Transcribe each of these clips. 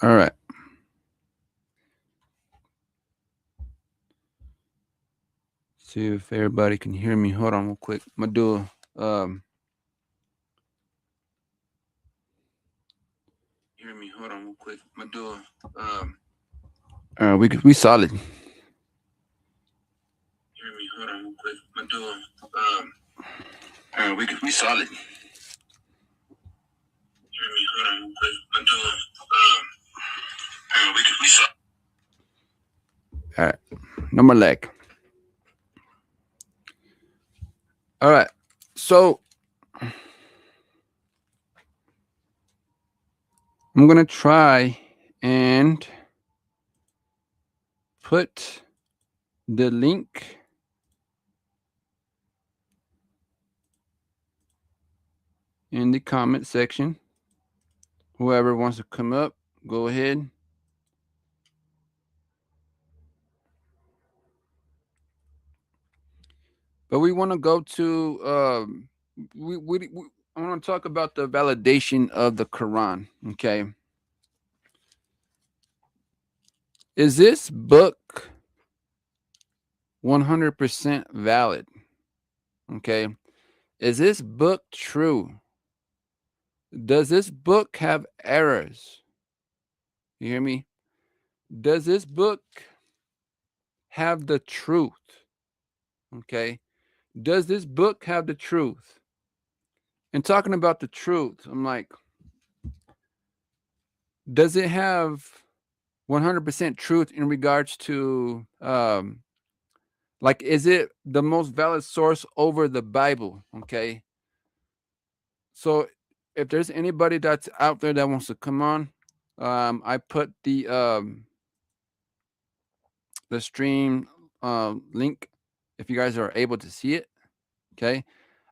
All right. See if everybody can hear me. Hold on real quick. I'm gonna do hear me. Hold on real quick. I'm gonna do we solid. Hear me. Hold on real quick. I'm gonna do we solid. Hear me. Hold on real quick. I'm gonna do we solid. All right. No more lag. All right. So I'm gonna try and put the link in the comment section. Whoever wants to come up, go ahead. But we want to go to we I want to talk about the validation of the Quran. Okay, is this book 100% valid? Okay, is this book true? Does this book have errors? You hear me? Does this book have the truth? Okay, does this book have the truth? And talking about the truth, I'm like, does it have 100% truth in regards to like, is it the most valid source over the Bible? Okay, so if there's anybody that's out there that wants to come on, I put the stream link if you guys are able to see it. Okay,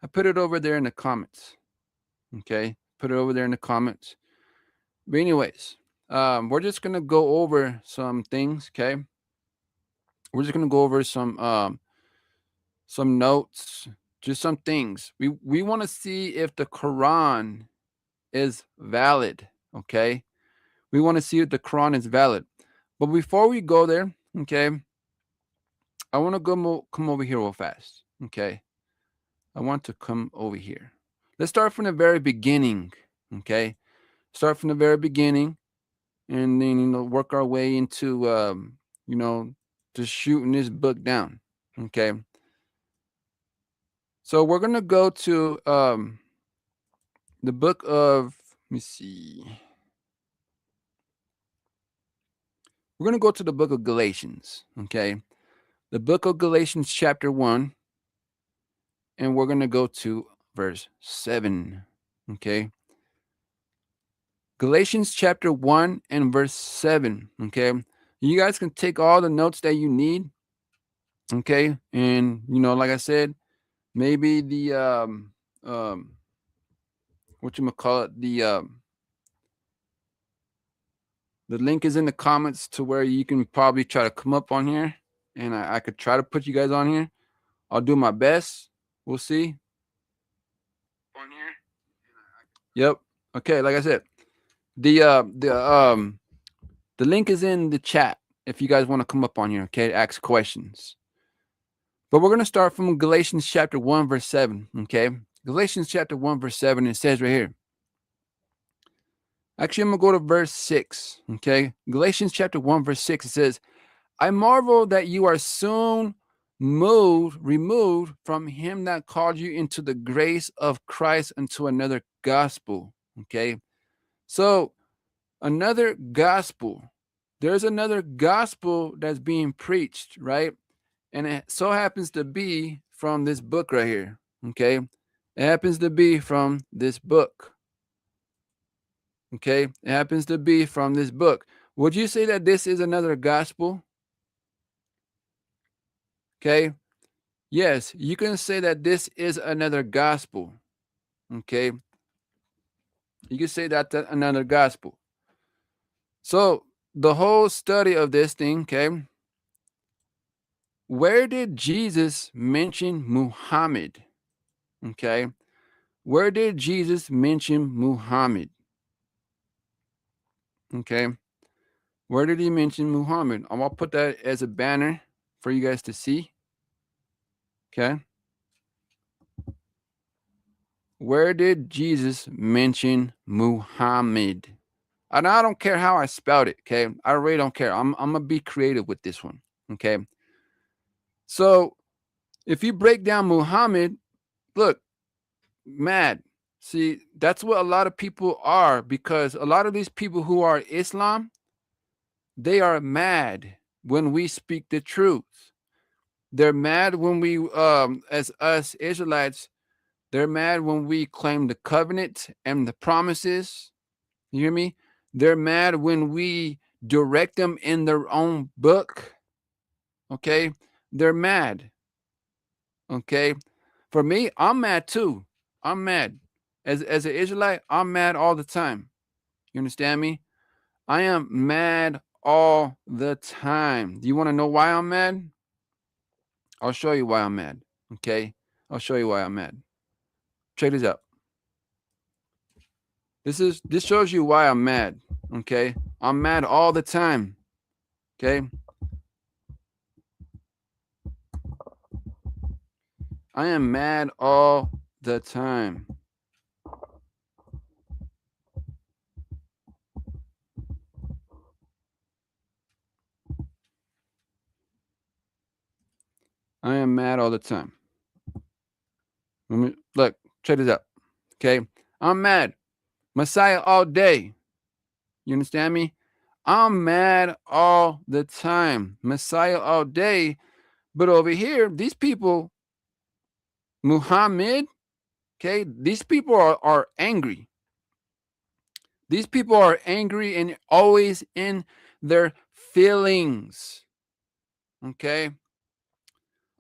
I put it over there in the comments. Okay, put it over there in the comments. But anyways, we're just gonna go over some things. Okay, we're just gonna go over some notes, just some things. We want to see if the Quran is valid. Okay, we want to see if the Quran is valid. But before we go there, okay, I want to come over here real fast. Okay, I want to come over here. Let's start from the very beginning. Okay, start from the very beginning, and then work our way into you know just shooting this book down. Okay, so we're gonna go to the book of, let me see. We're going to go to the book of Galatians, okay? The book of Galatians, chapter 1, and we're going to go to verse 7, okay? Galatians, chapter 1, and verse 7, okay? You guys can take all the notes that you need, okay? And, like I said, maybe whatchamacallit, the link is in the comments to where you can probably try to come up on here, and I could try to put you guys on here. I'll do my best. We'll see. On here. Yep. Okay, like I said, the link is in the chat if you guys want to come up on here, okay, to ask questions. But we're gonna start from Galatians chapter 1, verse 7. Okay. Galatians chapter 1, verse 7, it says right here. Actually, I'm gonna go to verse 6. Okay. Galatians chapter 1, verse 6, it says, I marvel that you are soon removed from him that called you into the grace of Christ unto another gospel. Okay. So another gospel. There's another gospel that's being preached, right? And it so happens to be from this book right here. Okay. It happens to be from this book. Okay. It happens to be from this book. Would you say that this is another gospel? Okay. Yes, you can say that this is another gospel. Okay. You can say that that's another gospel. So the whole study of this thing, okay, where did Jesus mention Muhammad? Okay. Where did Jesus mention Muhammad? Okay. Where did he mention Muhammad? I'll put that as a banner for you guys to see. Okay. Where did Jesus mention Muhammad? And I don't care how I spelled it. Okay. I really don't care. I'm going to be creative with this one. Okay. So if you break down Muhammad, look, mad. See, that's what a lot of people are, because a lot of these people who are Islam, they are mad when we speak the truth. They're mad when we, as us Israelites, they're mad when we claim the covenant and the promises. You hear me? They're mad when we direct them in their own book. Okay? They're mad. Okay? For me, I'm mad too. I'm mad. As an Israelite, I'm mad all the time. You understand me? I am mad all the time. Do you want to know why I'm mad? I'll show you why I'm mad. Okay? I'll show you why I'm mad. Check this out. This shows you why I'm mad. Okay? I'm mad all the time. Okay? I am mad all the time. I am mad all the time. Look, check this out. Okay? I'm mad. Messiah all day. You understand me? I'm mad all the time. Messiah all day. But over here, these people, Muhammad, okay, these people are angry. These people are angry and always in their feelings. Okay?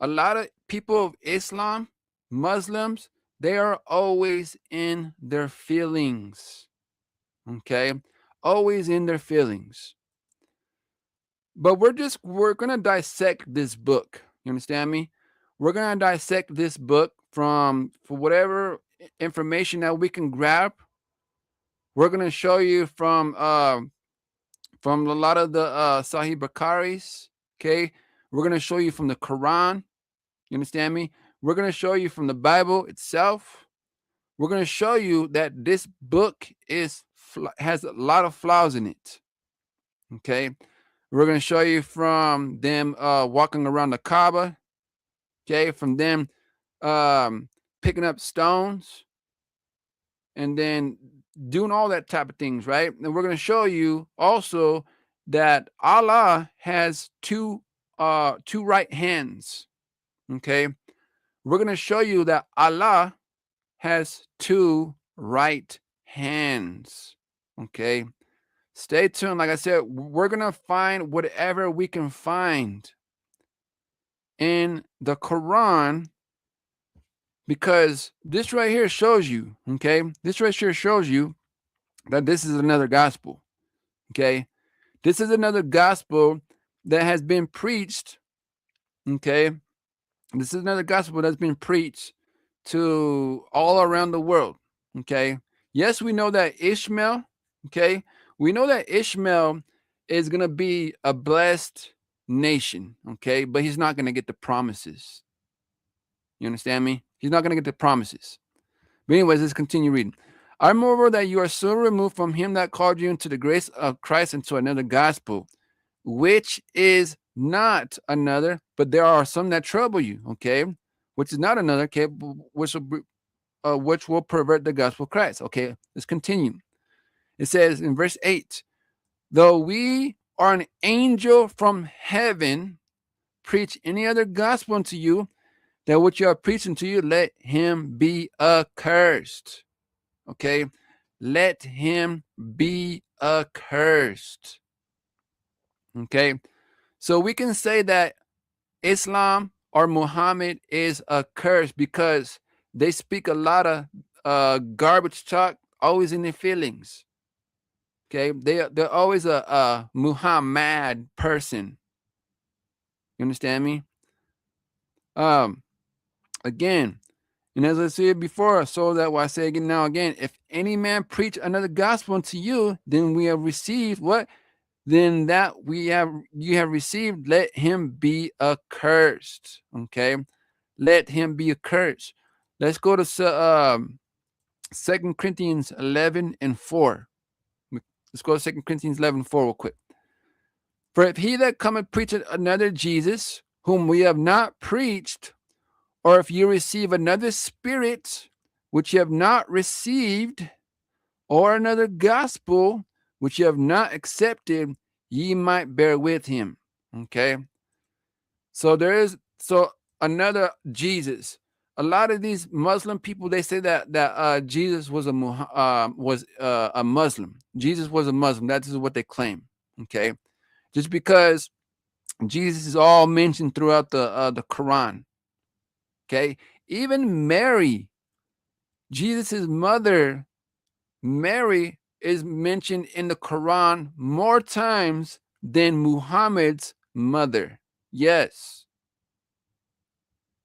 A lot of people of Islam, Muslims, they are always in their feelings. Okay? Always in their feelings. But we're gonna dissect this book. You understand me? We're gonna dissect this book for whatever information that we can grab. We're gonna show you from a lot of the Sahih Bukharis. Okay, we're gonna show you from the Quran. You understand me? We're gonna show you from the Bible itself. We're gonna show you that this book has a lot of flaws in it. Okay, we're going to show you from them walking around the Kaaba, okay, from them picking up stones and then doing all that type of things, right? And we're going to show you also that Allah has two right hands, okay? We're going to show you that Allah has two right hands, okay? Stay tuned. Like I said, we're going to find whatever we can find in the Quran, because this right here shows you, okay? This right here shows you that this is another gospel, okay? This is another gospel that has been preached, okay? This is another gospel that's been preached to all around the world, okay? Yes, we know that Ishmael, okay? We know that Ishmael is going to be a blessed nation, okay? But he's not going to get the promises. You understand me? He's not going to get the promises. But anyways, let's continue reading. I moreover that you are so removed from him that called you into the grace of Christ into another gospel, which is not another, but there are some that trouble you, okay? Which is not another, okay? Which will pervert the gospel of Christ. Okay, let's continue. It says in verse 8, though we are an angel from heaven, preach any other gospel unto you, that what you are preaching to you, let him be accursed. Okay, let him be accursed. Okay, so we can say that Islam or Muhammad is accursed because they speak a lot of garbage talk, always in their feelings. Okay, they're always a Muhammad person. You understand me? Again, and as I said before, so that what I say again now again, if any man preach another gospel unto you, then we have received what? then that we have you have received, let him be accursed. Okay, let him be accursed. Let's go to 2 Corinthians 11:4. Let's go to 2 Corinthians 11:4 real quick. For if he that cometh preacheth another Jesus, whom we have not preached, or if you receive another spirit, which you have not received, or another gospel, which you have not accepted, ye might bear with him. Okay. So there is another Jesus. A lot of these Muslim people, they say that Jesus was a Muslim. Jesus was a Muslim. That is what they claim. Okay, just because Jesus is all mentioned throughout the Quran. Okay, even Mary, Jesus's mother, Mary, is mentioned in the Quran more times than Muhammad's mother. Yes,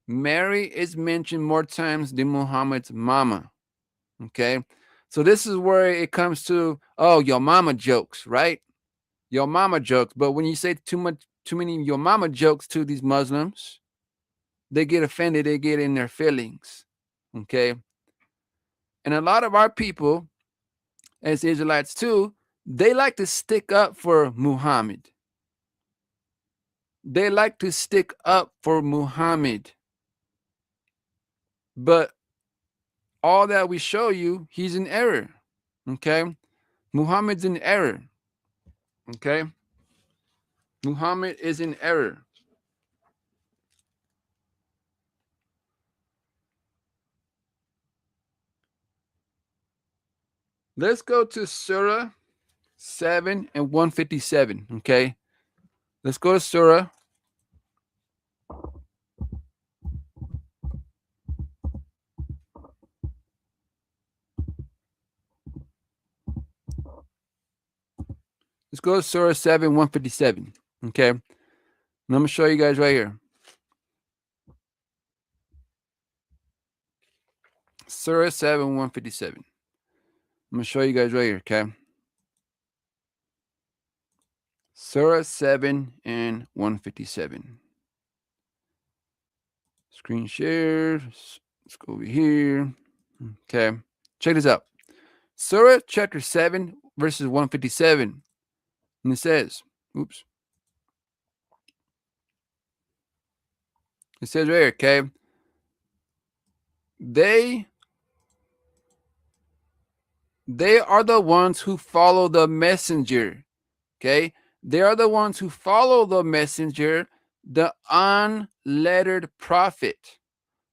Mary is mentioned more times than Muhammad's mama. Okay, so this is where it comes to, oh, your mama jokes, right? Your mama jokes. But when you say too many your mama jokes to these Muslims, they get offended. They get in their feelings. Okay, and a lot of our people, as Israelites too, they like to stick up for Muhammad. They like to stick up for Muhammad. But all that we show you, he's in error. Okay? Muhammad's in error. Okay? Muhammad is in error. Let's go to Surah 7 and 157. Okay? Let's go to Surah. Let's go to Surah 7, 157. Okay? And I'm going to show you guys right here. Surah 7, 157. I'm going to show you guys right here. Okay? Surah 7 and 157. Screen share. Let's go over here. Okay. Check this out. Surah chapter 7, verses 157. And it says, oops. It says right here, okay. They are the ones who follow the messenger. Okay. They are the ones who follow the messenger, the unlettered prophet,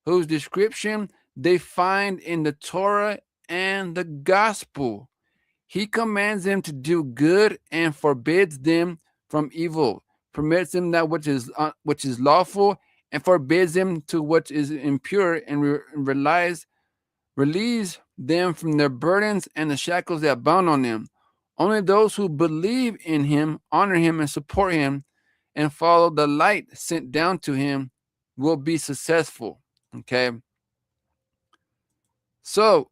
whose description they find in the Torah and the gospel. He commands them to do good and forbids them from evil, permits them that which is lawful, and forbids them to what is impure, and relieves them from their burdens and the shackles that bound on them. Only those who believe in him, honor him, and support him, and follow the light sent down to him will be successful. Okay. So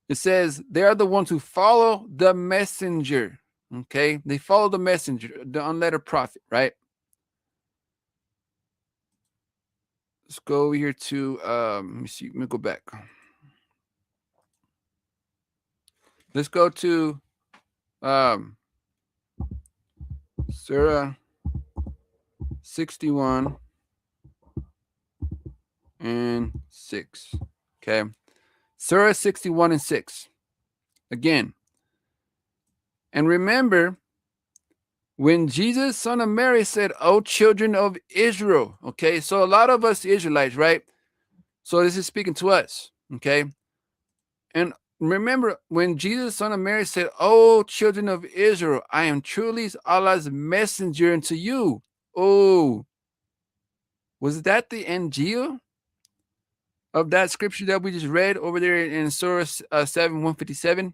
it says they are the ones who follow the messenger. Okay. They follow the messenger, the unlettered prophet, right? Let's go over here to let me see. Let me go back. Let's go to Surah 61 and 6. Okay. Surah 61 and 6. Again. And remember, when Jesus, son of Mary, said, "O children of Israel," okay, so a lot of us Israelites, right? So this is speaking to us, okay? And remember, when Jesus, son of Mary, said, "O children of Israel, I am truly Allah's messenger unto you." Oh, was that the Injil of that scripture that we just read over there in Surah 7, 157?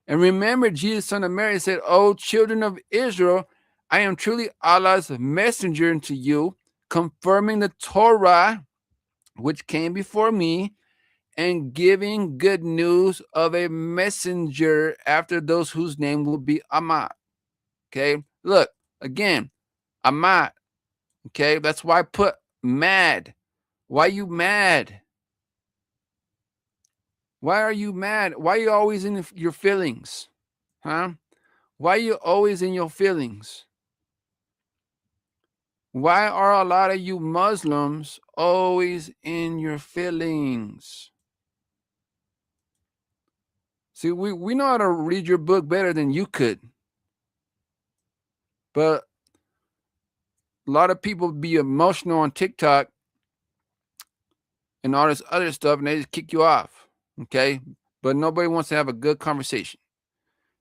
And remember, Jesus, son of Mary, said, "O children of Israel, I am truly Allah's messenger unto you, confirming the Torah which came before me, and giving good news of a messenger after those whose name will be Ahmad." Okay. Look, again, Amat. Okay. That's why I put mad. Why you mad? Why are you mad? Why are you always in your feelings? Huh? Why are you always in your feelings? Why are a lot of you Muslims always in your feelings? See, we know how to read your book better than you could. But a lot of people be emotional on TikTok and all this other stuff, and they just kick you off. Okay? But nobody wants to have a good conversation.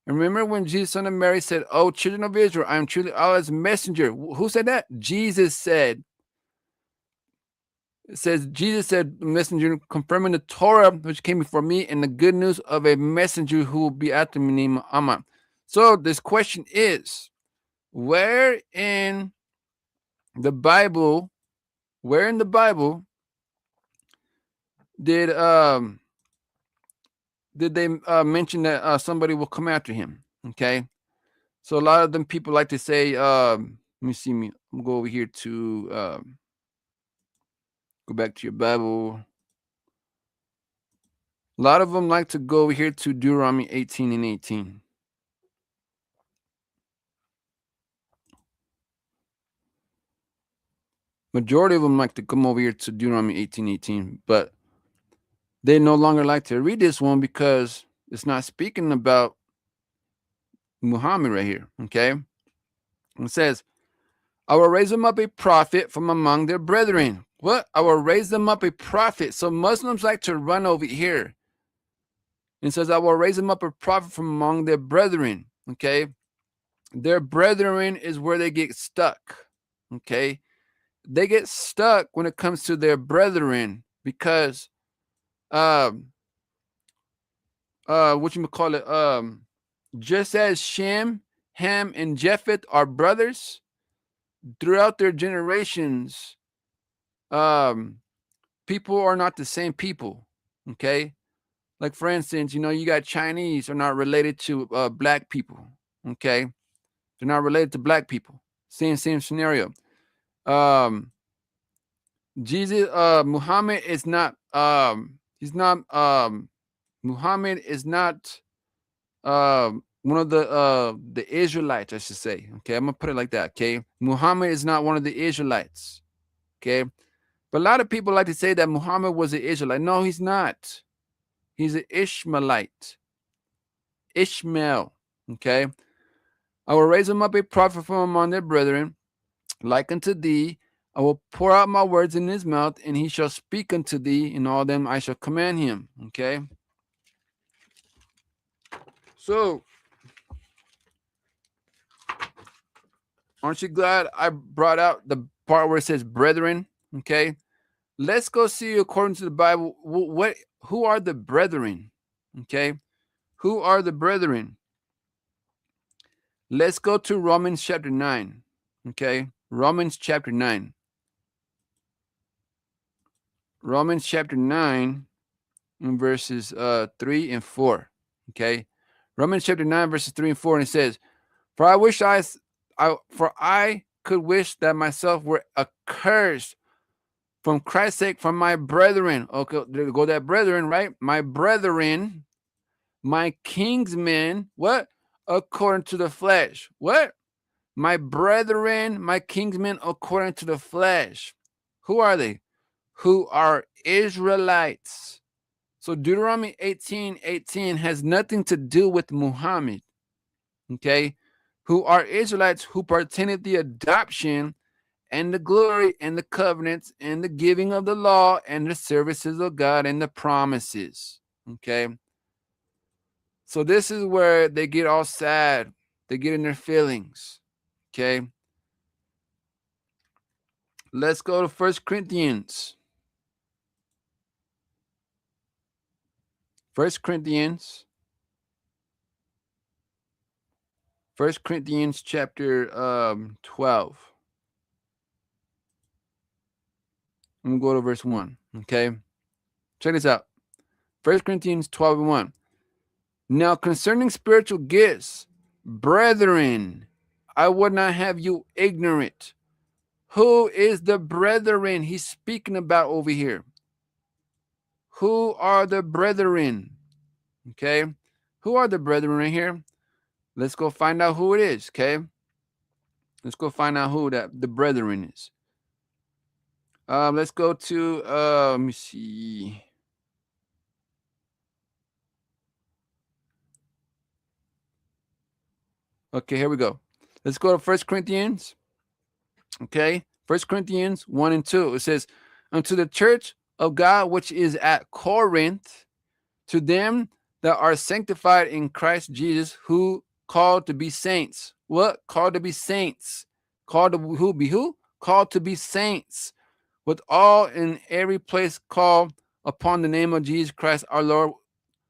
And remember when Jesus, son of Mary, said, "Oh, children of Israel, I am truly Allah's messenger." Who said that? Jesus said. It says, Jesus said, messenger, confirming the Torah which came before me and the good news of a messenger who will be after me named Muhammad. So this question is, where in the Bible, where in the Bible did they mention that somebody will come after him? Okay. So a lot of them people like to say, let me see me. I'm gonna go over here to go back to your Bible. A lot of them like to go over here to Deuteronomy 18 and 18. Majority of them like to come over here to Deuteronomy 18:18, but they no longer like to read this one because it's not speaking about Muhammad right here. Okay. It says, I will raise them up a prophet from among their brethren. What? I will raise them up a prophet. So Muslims like to run over here. And says, I will raise them up a prophet from among their brethren. Okay. Their brethren is where they get stuck. Okay. They get stuck when it comes to their brethren because what you call it, just as Shem, Ham, and Japheth are brothers throughout their generations, people are not the same people. Okay, like for instance, you got Chinese are not related to black people. Okay, they're not related to black people. Same scenario. Um, Jesus, Muhammad is not. He's not. Muhammad is not one of the Israelites, I should say. Okay, I'm gonna put it like that. Okay, Muhammad is not one of the Israelites. Okay, but a lot of people like to say that Muhammad was an Israelite. No, he's not. He's an Ishmaelite. Ishmael. Okay, I will raise him up a prophet from among their brethren, like unto thee. I will pour out my words in his mouth, and he shall speak unto thee, and all them I shall command him. Okay, so aren't you glad I brought out the part where it says brethren? Okay. Let's go see according to the Bible who are the brethren? Okay. Who are the brethren? Let's go to Romans chapter 9. Okay. Romans chapter 9. Romans chapter 9 and verses 3 and 4. Okay. Romans chapter 9 verses 3 and 4, and it says, For I could wish that myself were accursed from Christ's sake, from my brethren. Okay, there go that brethren, right? My brethren, my kingsmen, what? According to the flesh. What? My brethren, my kingsmen according to the flesh. Who are they? Who are Israelites. So Deuteronomy 18:18 has nothing to do with Muhammad. Okay? Who are Israelites who pertain the adoption and the glory and the covenants and the giving of the law and the services of God and the promises. Okay. So this is where they get all sad. They get in their feelings. Okay. Let's go to 1 Corinthians. 1 Corinthians. 1 Corinthians chapter 12. I'm going to go to verse 1. Okay. Check this out. 1 Corinthians 12 and 1. Now concerning spiritual gifts, brethren, I would not have you ignorant. Who is the brethren he's speaking about over here? Who are the brethren? Okay. Who are the brethren right here? Let's go find out who it is. Okay. Let's go find out who that the brethren is. Let's go to let me see. Okay, here we go. Let's go to First Corinthians. Okay, First Corinthians 1 and 2. It says, unto the church of God which is at Corinth, to them that are sanctified in Christ Jesus, who called to be saints. What? Called to be saints. Called to who be who? Called to be saints. With all in every place call upon the name of Jesus Christ our Lord,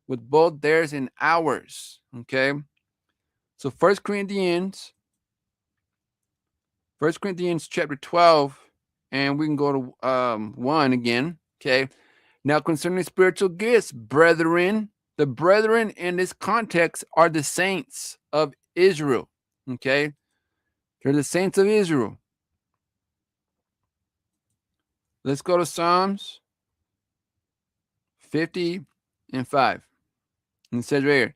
with both theirs and ours. Okay. So First Corinthians chapter 12, and we can go to 1 again. Okay. Now concerning spiritual gifts, brethren, the brethren in this context are the saints of Israel. Okay. They're the saints of Israel. Let's go to Psalms 50 and 5. And it says right here,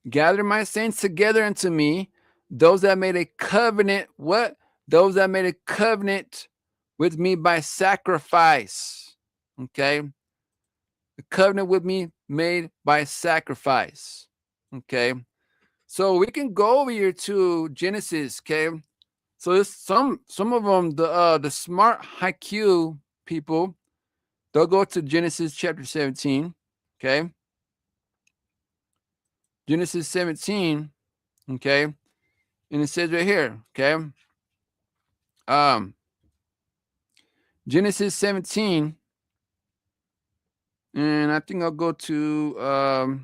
gather my saints together unto me, those that made a covenant. What? Those that made a covenant with me by sacrifice. Okay. The covenant with me made by sacrifice. Okay. So we can go over here to Genesis. Okay. So there's some of them, the smart IQ people, they'll go to Genesis chapter 17. Okay. Genesis 17. Okay. And it says right here. Okay. Genesis 17. And I think I'll go to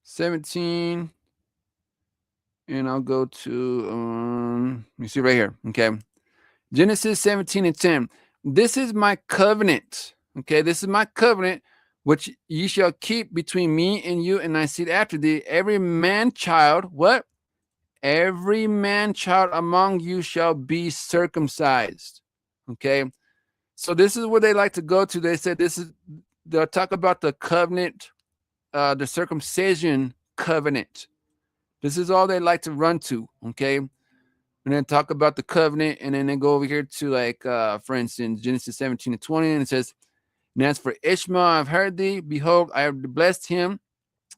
17. And I'll go to let me see right here. Okay. Genesis 17 and 10. This is my covenant. Okay, this is my covenant which ye shall keep between me and you and thy seed after thee. Every man child, what? Every man child among you shall be circumcised. Okay. So this is where they like to go to. They said they'll talk about the covenant, the circumcision covenant. This is all they like to run to. Okay. And then talk about the covenant, and then they go over here to, like, for instance, Genesis 17 and 20, and it says, and as for Ishmael, I've heard thee, behold, I have blessed him,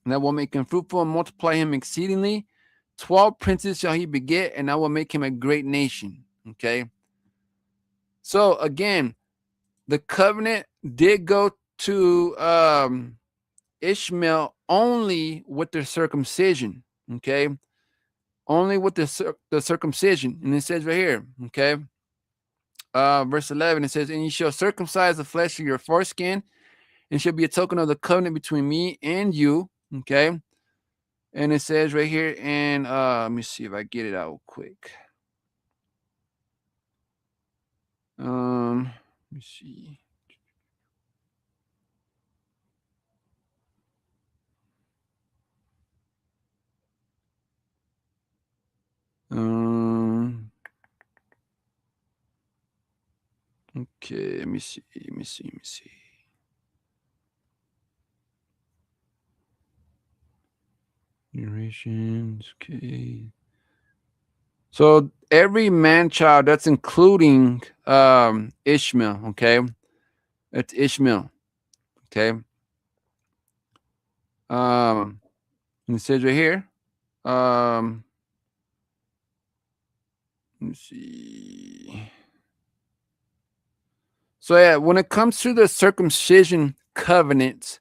and I will make him fruitful and multiply him exceedingly. 12 princes shall he beget, and I will make him a great nation. Okay. So again, the covenant did go to Ishmael only with the circumcision. Okay. Only with the circumcision. And it says right here, okay, verse 11, it says, and you shall circumcise the flesh of your foreskin, and shall be a token of the covenant between me and you. Okay. And it says right here, and let me see if I get it out quick. Let me see. Okay, let me see. Generations, okay. So every man child, that's including Ishmael, okay? It's Ishmael, okay? And it says right here, let me see. So yeah, when it comes to the circumcision covenant,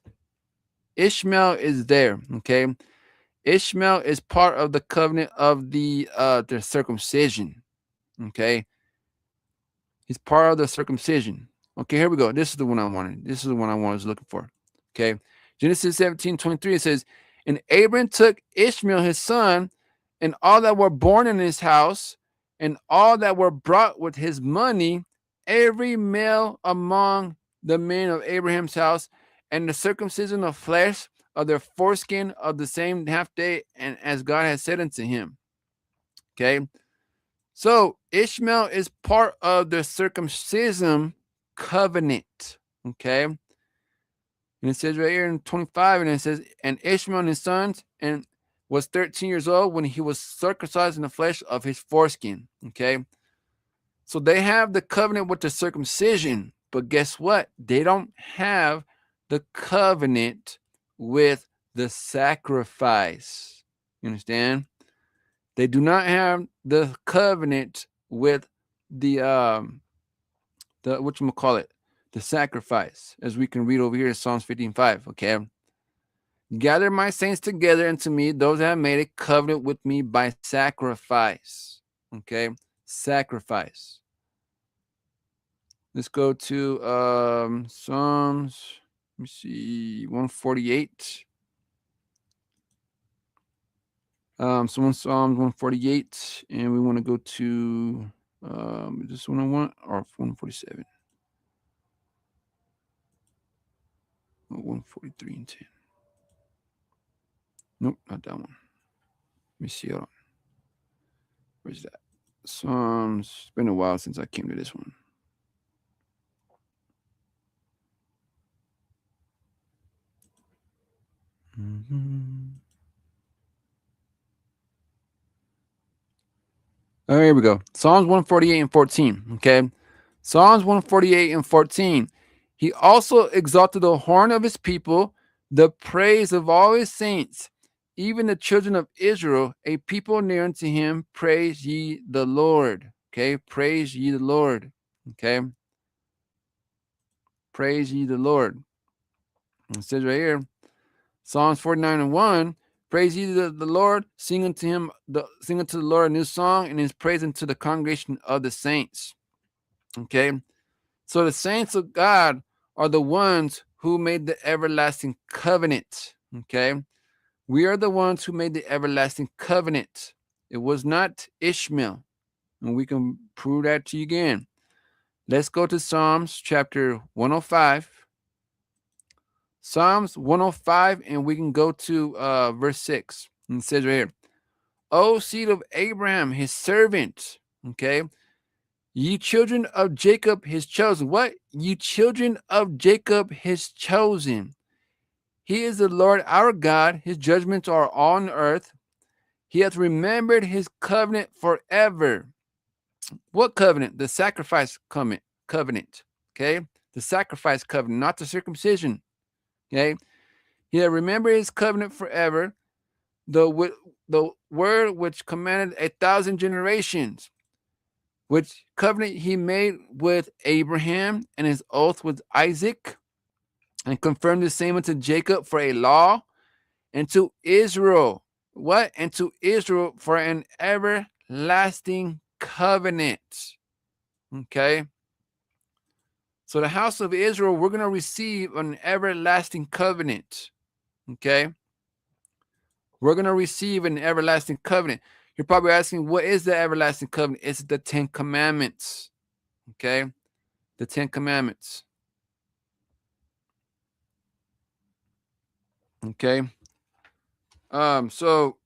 Ishmael is there, okay? Ishmael is part of the covenant of the circumcision, okay? He's part of the circumcision. Okay, here we go. This is the one I wanted. This is the one I was looking for. Okay. Genesis 17:23, it says, and Abram took Ishmael his son, and all that were born in his house, and all that were brought with his money, every male among the men of Abraham's house, and the circumcision of flesh of their foreskin of the same half day, and as God has said unto him. Okay. So Ishmael is part of the circumcision covenant. Okay. And it says right here in 25, and it says, and Ishmael and his sons and was 13 years old when he was circumcised in the flesh of his foreskin. Okay. So they have the covenant with the circumcision, but guess what? They don't have the covenant with the sacrifice. You understand? They do not have the covenant with the whatchamacallit, the sacrifice, as we can read over here in Psalms 15:5. Okay. Gather my saints together unto me, those that have made a covenant with me by sacrifice. Okay. Sacrifice. Let's go to Psalms. Let me see, 148. Psalms 148, and we want to go to this one I want, or 147. 143 and 10. Nope, not that one. Let me see. Hold on. Where's that? Psalms. It's been a while since I came to this one. Oh, here we go. Psalms 148 and 14. Okay. Psalms 148 and 14. He also exalted the horn of his people, the praise of all his saints, even the children of Israel, a people near unto him. Praise ye the Lord. Okay. Praise ye the Lord. Okay. Praise ye the Lord. It says right here, Psalms 49 and 1. Praise ye the Lord, sing unto him, sing unto the Lord a new song, and his praise unto the congregation of the saints. Okay. So the saints of God are the ones who made the everlasting covenant. Okay. We are the ones who made the everlasting covenant. It was not Ishmael. And we can prove that to you again. Let's go to Psalms chapter 105. Psalms 105, and we can go to verse 6. And it says right here, O seed of Abraham, his servant. Okay. Ye children of Jacob, his chosen. What? Ye children of Jacob, his chosen. He is the Lord our God. His judgments are on earth. He hath remembered his covenant forever. What covenant? The sacrifice covenant. Okay. The sacrifice covenant, not the circumcision. Okay. He hath remembered his covenant forever. The word which commanded 1,000 generations, which covenant he made with Abraham and his oath with Isaac, and confirmed the same unto Jacob for a law, and to Israel. What? And to Israel for an everlasting covenant. Okay. So the house of Israel, we're going to receive an everlasting covenant. Okay. We're going to receive an everlasting covenant. You're probably asking, what is the everlasting covenant? It's the 10 commandments. Okay. The 10 commandments. Okay. So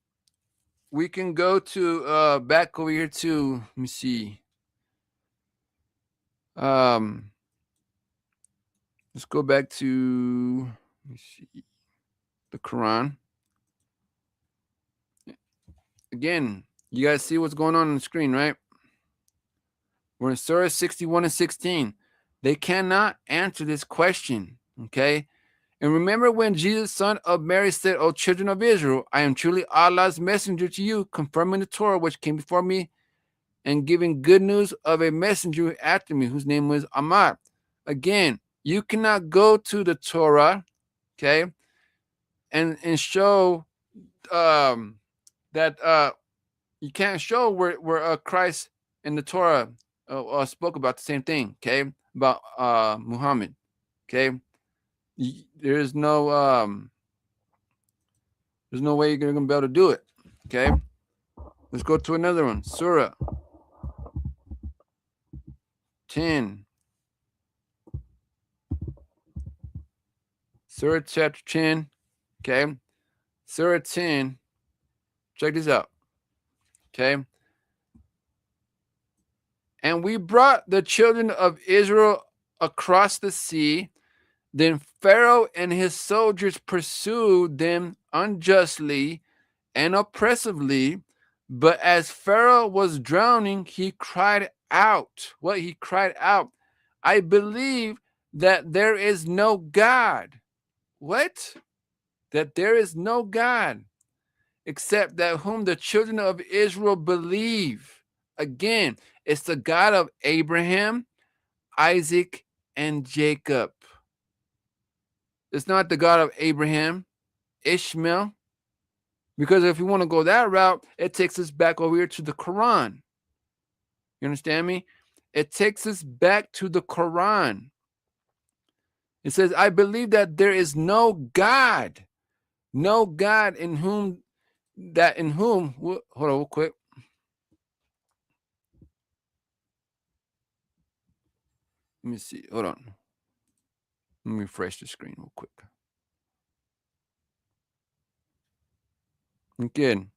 we can go to back over here to, let me see. Let's go back to, let me see, the Quran. Again, you guys see what's going on the screen, right? We're in Surah 61 and 16. They cannot answer this question. Okay. And remember when Jesus, son of Mary, said, O children of Israel, I am truly Allah's messenger to you, confirming the Torah which came before me, and giving good news of a messenger after me, whose name was Ahmad. Again, you cannot go to the Torah, okay, and show that you can't show where Christ and the Torah spoke about the same thing, okay, about Muhammad, okay. There's no way you're gonna be able to do it, okay. Let's go to another one, Surah 10. Surah chapter 10, Okay. Surah 10. Check this out. Okay. And we brought the children of Israel across the sea. Then Pharaoh and his soldiers pursued them unjustly and oppressively. But as Pharaoh was drowning, he cried out. What? He cried out, I believe that there is no God. What? That there is no God except that whom the children of Israel believe. Again, it's the God of Abraham, Isaac, and Jacob. It's not the God of Abraham, Ishmael, because if you want to go that route, it takes us back over here to the Quran. You understand me? It takes us back to the Quran. It says, I believe that there is no God in whom, hold on real quick. Let me see. Hold on. Let me refresh the screen real quick. Again,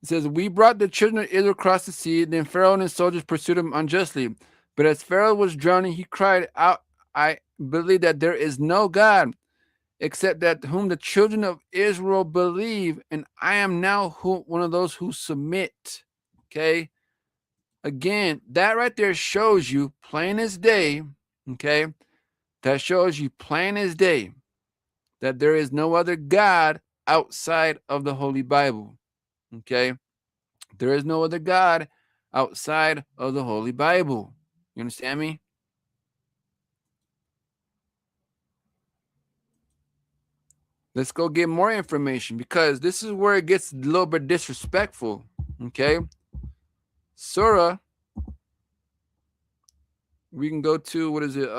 it says, we brought the children of Israel across the sea. Then Pharaoh and his soldiers pursued him unjustly. But as Pharaoh was drowning, he cried out, I believe that there is no God except that whom the children of Israel believe. And I am now one of those who submit. Okay. Again, that right there shows you plain as day. Okay. That shows you plain as day that there is no other God outside of the Holy Bible. Okay. There is no other God outside of the Holy Bible. You understand me? Let's go get more information because this is where it gets a little bit disrespectful. Okay. Surah, we can go to, what is it?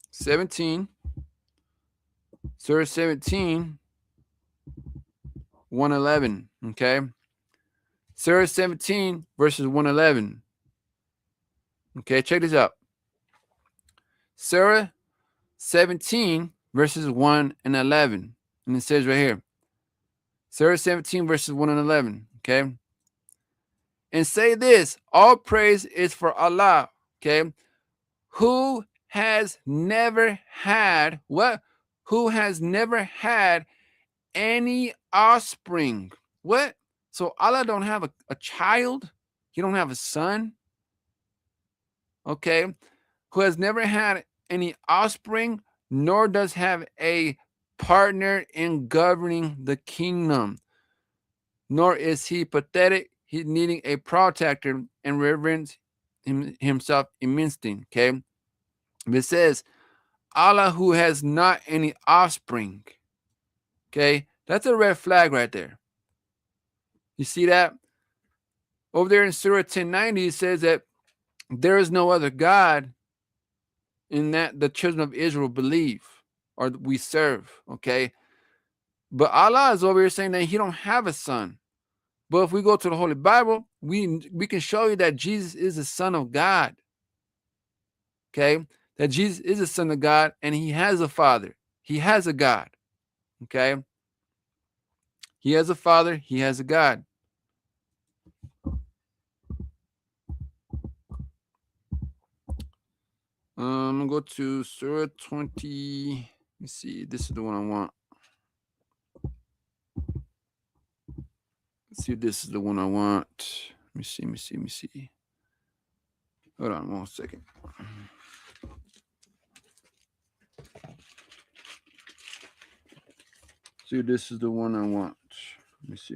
17. Surah 17, 111. Okay. Surah 17, verses 111. Okay, check this out. Surah 17, verses 1 and 11. And it says right here, Surah 17, verses 1 and 11. Okay. And say this, all praise is for Allah. Okay. Who has never had what? Who has never had any offspring? What? So Allah don't have a child? He don't have a son? Okay. Who has never had any offspring, nor does have a partner in governing the kingdom, nor is he pathetic, he needing a protector and reverence himself immensely. Okay. It says, Allah who has not any offspring. Okay. That's a red flag right there. You see that? Over there in Surah 1090, it says that there is no other God in that the children of Israel believe or we serve. Okay. But Allah is over here saying that he don't have a son. But if we go to the Holy Bible, we can show you that Jesus is the Son of God. Okay. That Jesus is the Son of God and he has a Father. He has a God. Okay. He has a Father. He has a God. I'm gonna go to Surah 20. Let me see. This is the one I want. Let's see if this is the one I want. Let me see. Hold on 1 second. See if this is the one I want. Let me see.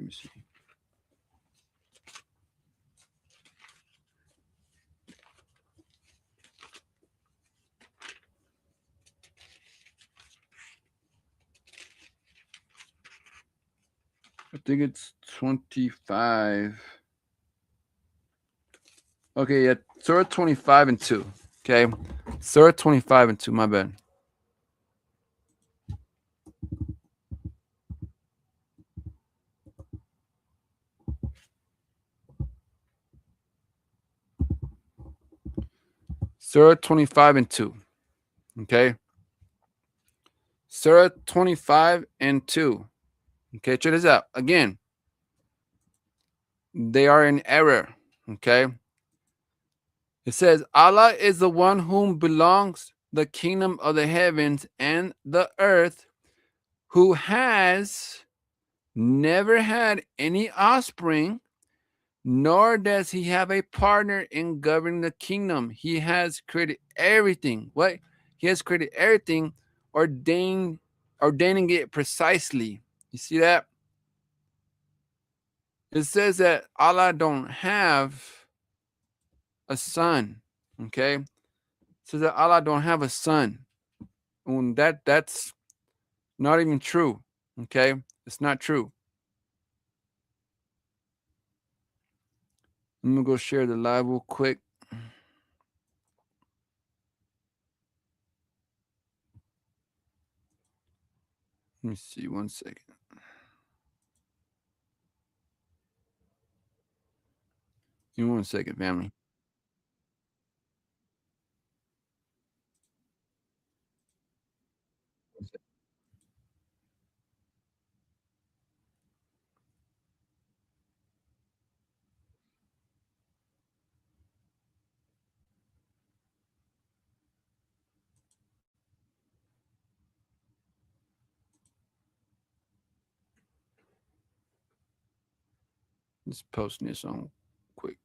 I think it's 25. Okay, yeah, Surah 25 and 2. Okay, Surah 25 and 2, my bad. Surah 25 and 2. Okay, Surah 25 and 2. Okay, check this out. Again, they are in error. Okay. It says Allah is the one whom belongs the kingdom of the heavens and the earth, who has never had any offspring, nor does he have a partner in governing the kingdom. He has created everything. What? He has created everything, ordaining it precisely. You see that? It says that Allah don't have a son. Okay? It says that Allah don't have a son. And that's not even true. Okay? It's not true. I'm gonna go share the live real quick. Let me see 1 second. Give me 1 second, family. Just posting this on quick.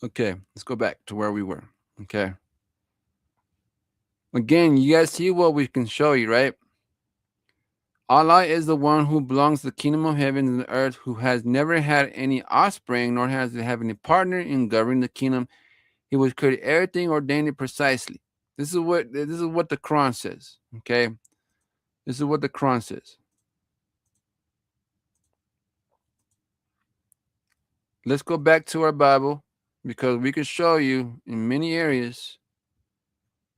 Okay, let's go back to where we were. Okay. Again, you guys see what we can show you, right? Allah is the one who belongs to the kingdom of heaven and the earth, who has never had any offspring, nor has to have any partner in governing the kingdom. He was created everything, ordained it precisely. This is what the Quran says. Okay. This is what the Quran says. Let's go back to our Bible because we can show you in many areas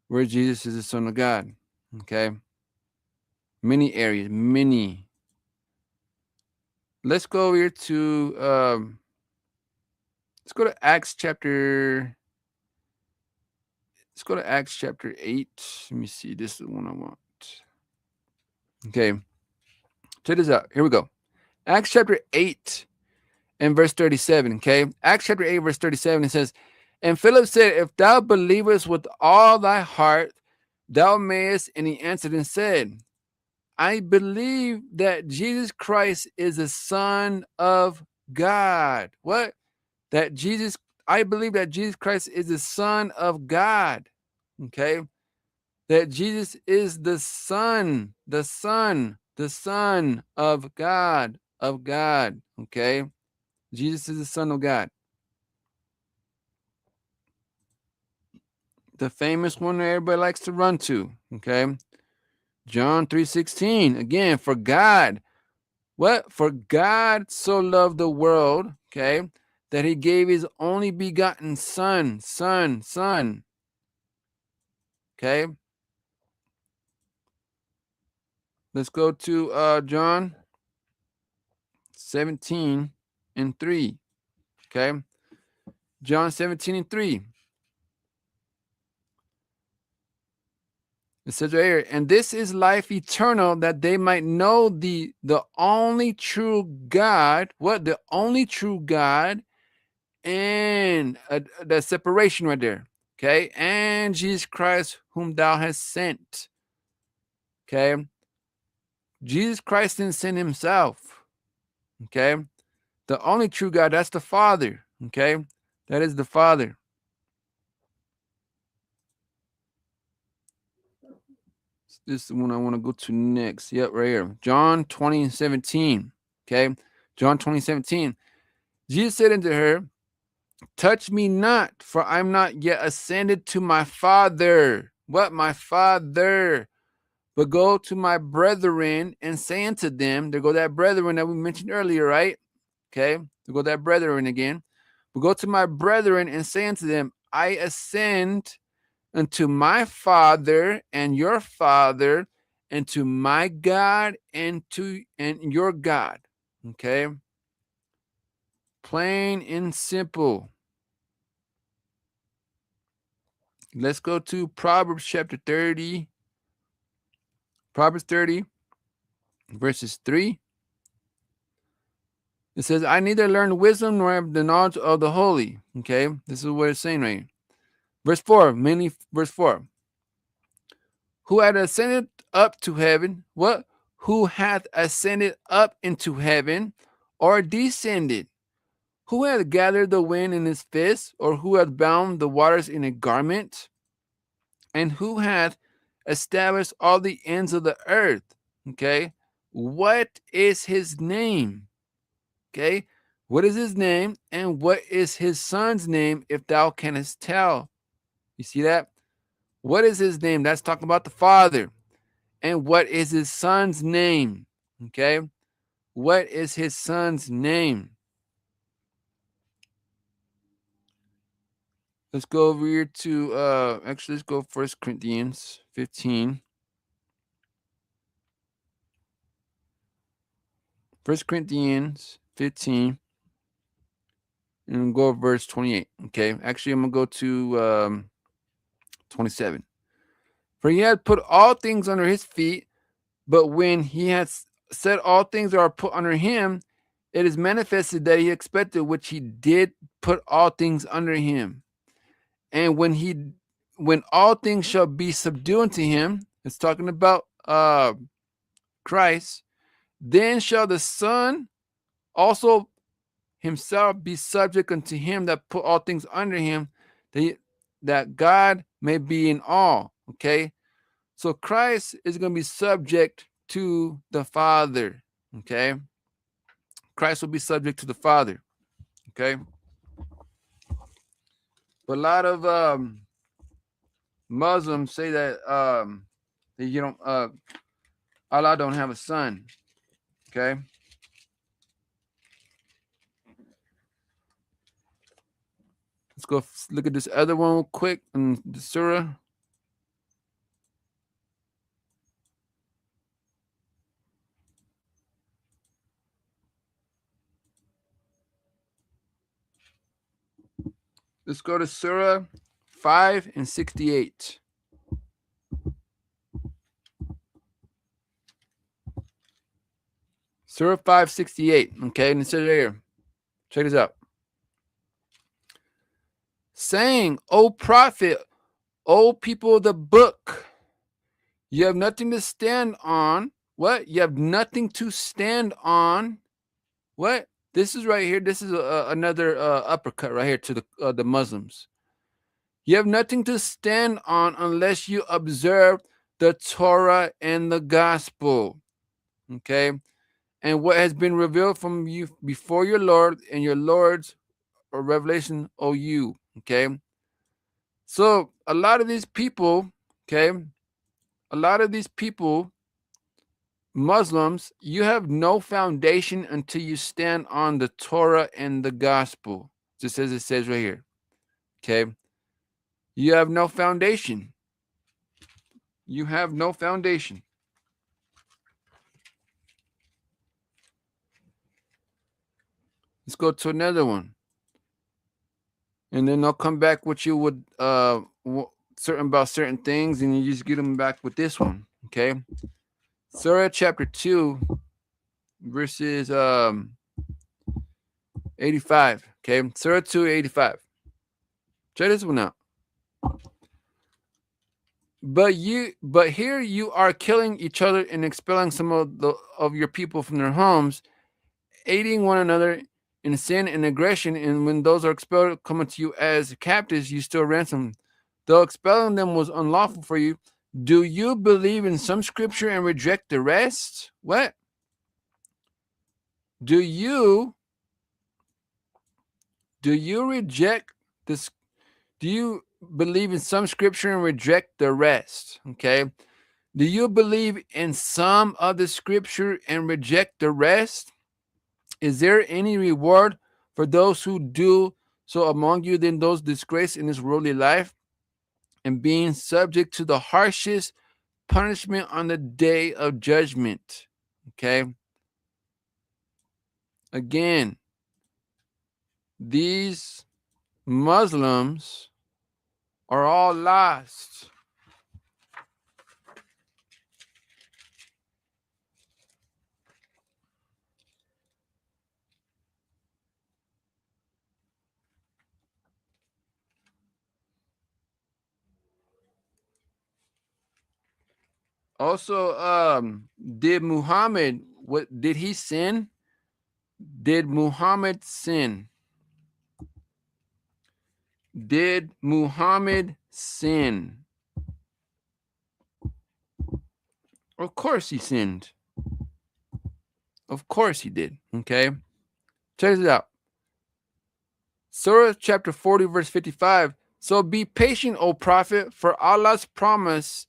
where Jesus is the Son of God. Okay. Many areas, many. Let's go over here to let's go to Acts chapter. Let's go to Acts chapter 8. Let me see. This is the one I want. Okay. Check this out. Here we go. Acts chapter 8 and verse 37. Okay. Acts chapter 8, verse 37. It says, and Philip said, if thou believest with all thy heart, thou mayest. And he answered and said, I believe that Jesus Christ is the Son of God. What? I believe that Jesus Christ is the Son of God. Okay. That Jesus is the Son of God, Okay. Jesus is the Son of God. The famous one that everybody likes to run to. Okay. John 3:16. Again, for God. What? For God so loved the world, okay, that he gave his only begotten son. Okay. Let's go to John 17:3. Okay. John 17:3. It says right here, and this is life eternal, that they might know the only true God. What? The only true God, and the separation right there. Okay. And Jesus Christ, whom thou hast sent. Okay. Jesus Christ didn't send himself. Okay. The only true God, that's the Father. Okay. That is the Father. This is the one I want to go to next. Yep, right here. John 20:17. Okay. John 20:17. Jesus said unto her, touch me not, for I'm not yet ascended to my Father. What? My Father. But go to my brethren and say unto them, there go that brethren that we mentioned earlier, right? Okay. There go that brethren again. But go to my brethren and say unto them, I ascend unto my Father and your Father, and to my God and your God. Okay? Plain and simple. Let's go to Proverbs chapter 30. Proverbs 30, verses 3. It says, I neither learned wisdom nor have the knowledge of the holy. Okay? This is what it's saying right here. Verse 4, mainly verse 4. Who had ascended up to heaven? What? Who hath ascended up into heaven or descended? Who hath gathered the wind in his fist, or who hath bound the waters in a garment? And who hath established all the ends of the earth? Okay. What is his name? Okay. What is his name? And what is his son's name, if thou canst tell? You see that? What is his name? That's talking about the Father. And what is his son's name? Okay. What is his son's name? Let's go over here to actually let's go 1 Corinthians 15. 1 Corinthians 15 and go over verse 28. Okay. Actually, I'm gonna go to 27. For he had put all things under his feet, but when he has said all things are put under him, it is manifested that he expected which he did put all things under him. And when all things shall be subdued unto him, it's talking about Christ, then shall the Son also himself be subject unto him that put all things under him, that God may be in all. Okay. So Christ is going to be subject to the Father. Okay. Christ will be subject to the Father. Okay. But a lot of Muslims say that you don't Allah don't have a son. Okay. Let's go look at this other one real quick in the surah. Let's go to Surah 5 and 68. Surah 568. Okay, and it says right here. Check this out. Saying, O prophet, O people of the book, you have nothing to stand on. What? You have nothing to stand on. What? This is right here. This is another uppercut right here to the Muslims. You have nothing to stand on unless you observe the Torah and the gospel. Okay. And what has been revealed from you before your Lord and your Lord's or revelation o you. Okay. So a lot of these people, okay, a lot of these people, Muslims, you have no foundation until you stand on the Torah and the gospel, just as it says right here. Okay. You have no foundation. You have no foundation. Let's go to another one. And then they'll come back with you with certain about certain things, and you just get them back with this one. Okay. Surah chapter 2, verses 85. Okay. Surah 2, 85. Check this one out. But here you are killing each other and expelling some of your people from their homes, aiding one another in sin and aggression, and when those are expelled coming to you as captives, you still ransom. Though expelling them was unlawful for you, do you believe in some scripture and reject the rest? What? Do you reject this? Do you believe in some scripture and reject the rest? Okay. Do you believe in some of the scripture and reject the rest? Is there any reward for those who do so among you than those disgraced in this worldly life and being subject to the harshest punishment on the day of judgment? Okay. again, these Muslims are all lost. Also, did Muhammad, what did he sin? Did Muhammad sin? Did Muhammad sin? Of course he sinned. Of course he did. Okay. Check this out. Surah chapter 40, verse 55. So be patient, O Prophet, for Allah's promise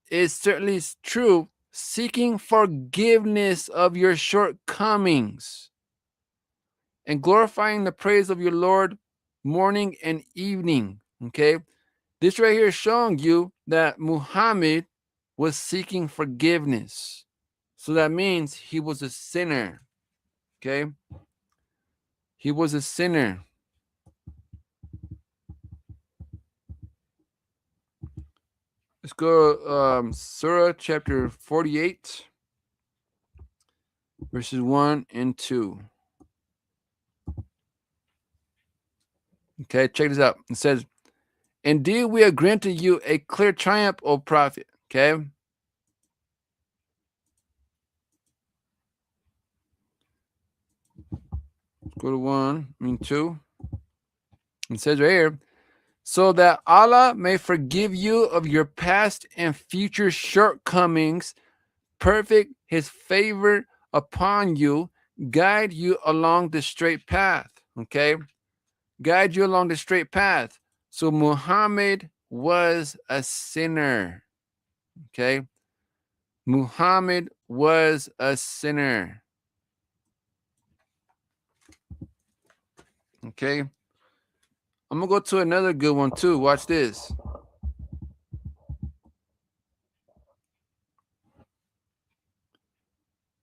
is certainly true, seeking forgiveness of your shortcomings and glorifying the praise of your Lord morning and evening. Okay. This right here is showing you that Muhammad was seeking forgiveness. So that means he was a sinner. Okay. He was a sinner. Let's go Surah chapter 48, verses 1 and 2. Okay, check this out. It says, indeed, we have granted you a clear triumph, O Prophet. Okay. Let's go to 2. It says right here, so that Allah may forgive you of your past and future shortcomings, perfect his favor upon you, guide you along the straight path. Okay. Guide you along the straight path. So Muhammad was a sinner. Okay. Muhammad was a sinner. Okay. I'm going to go to another good one too. Watch this.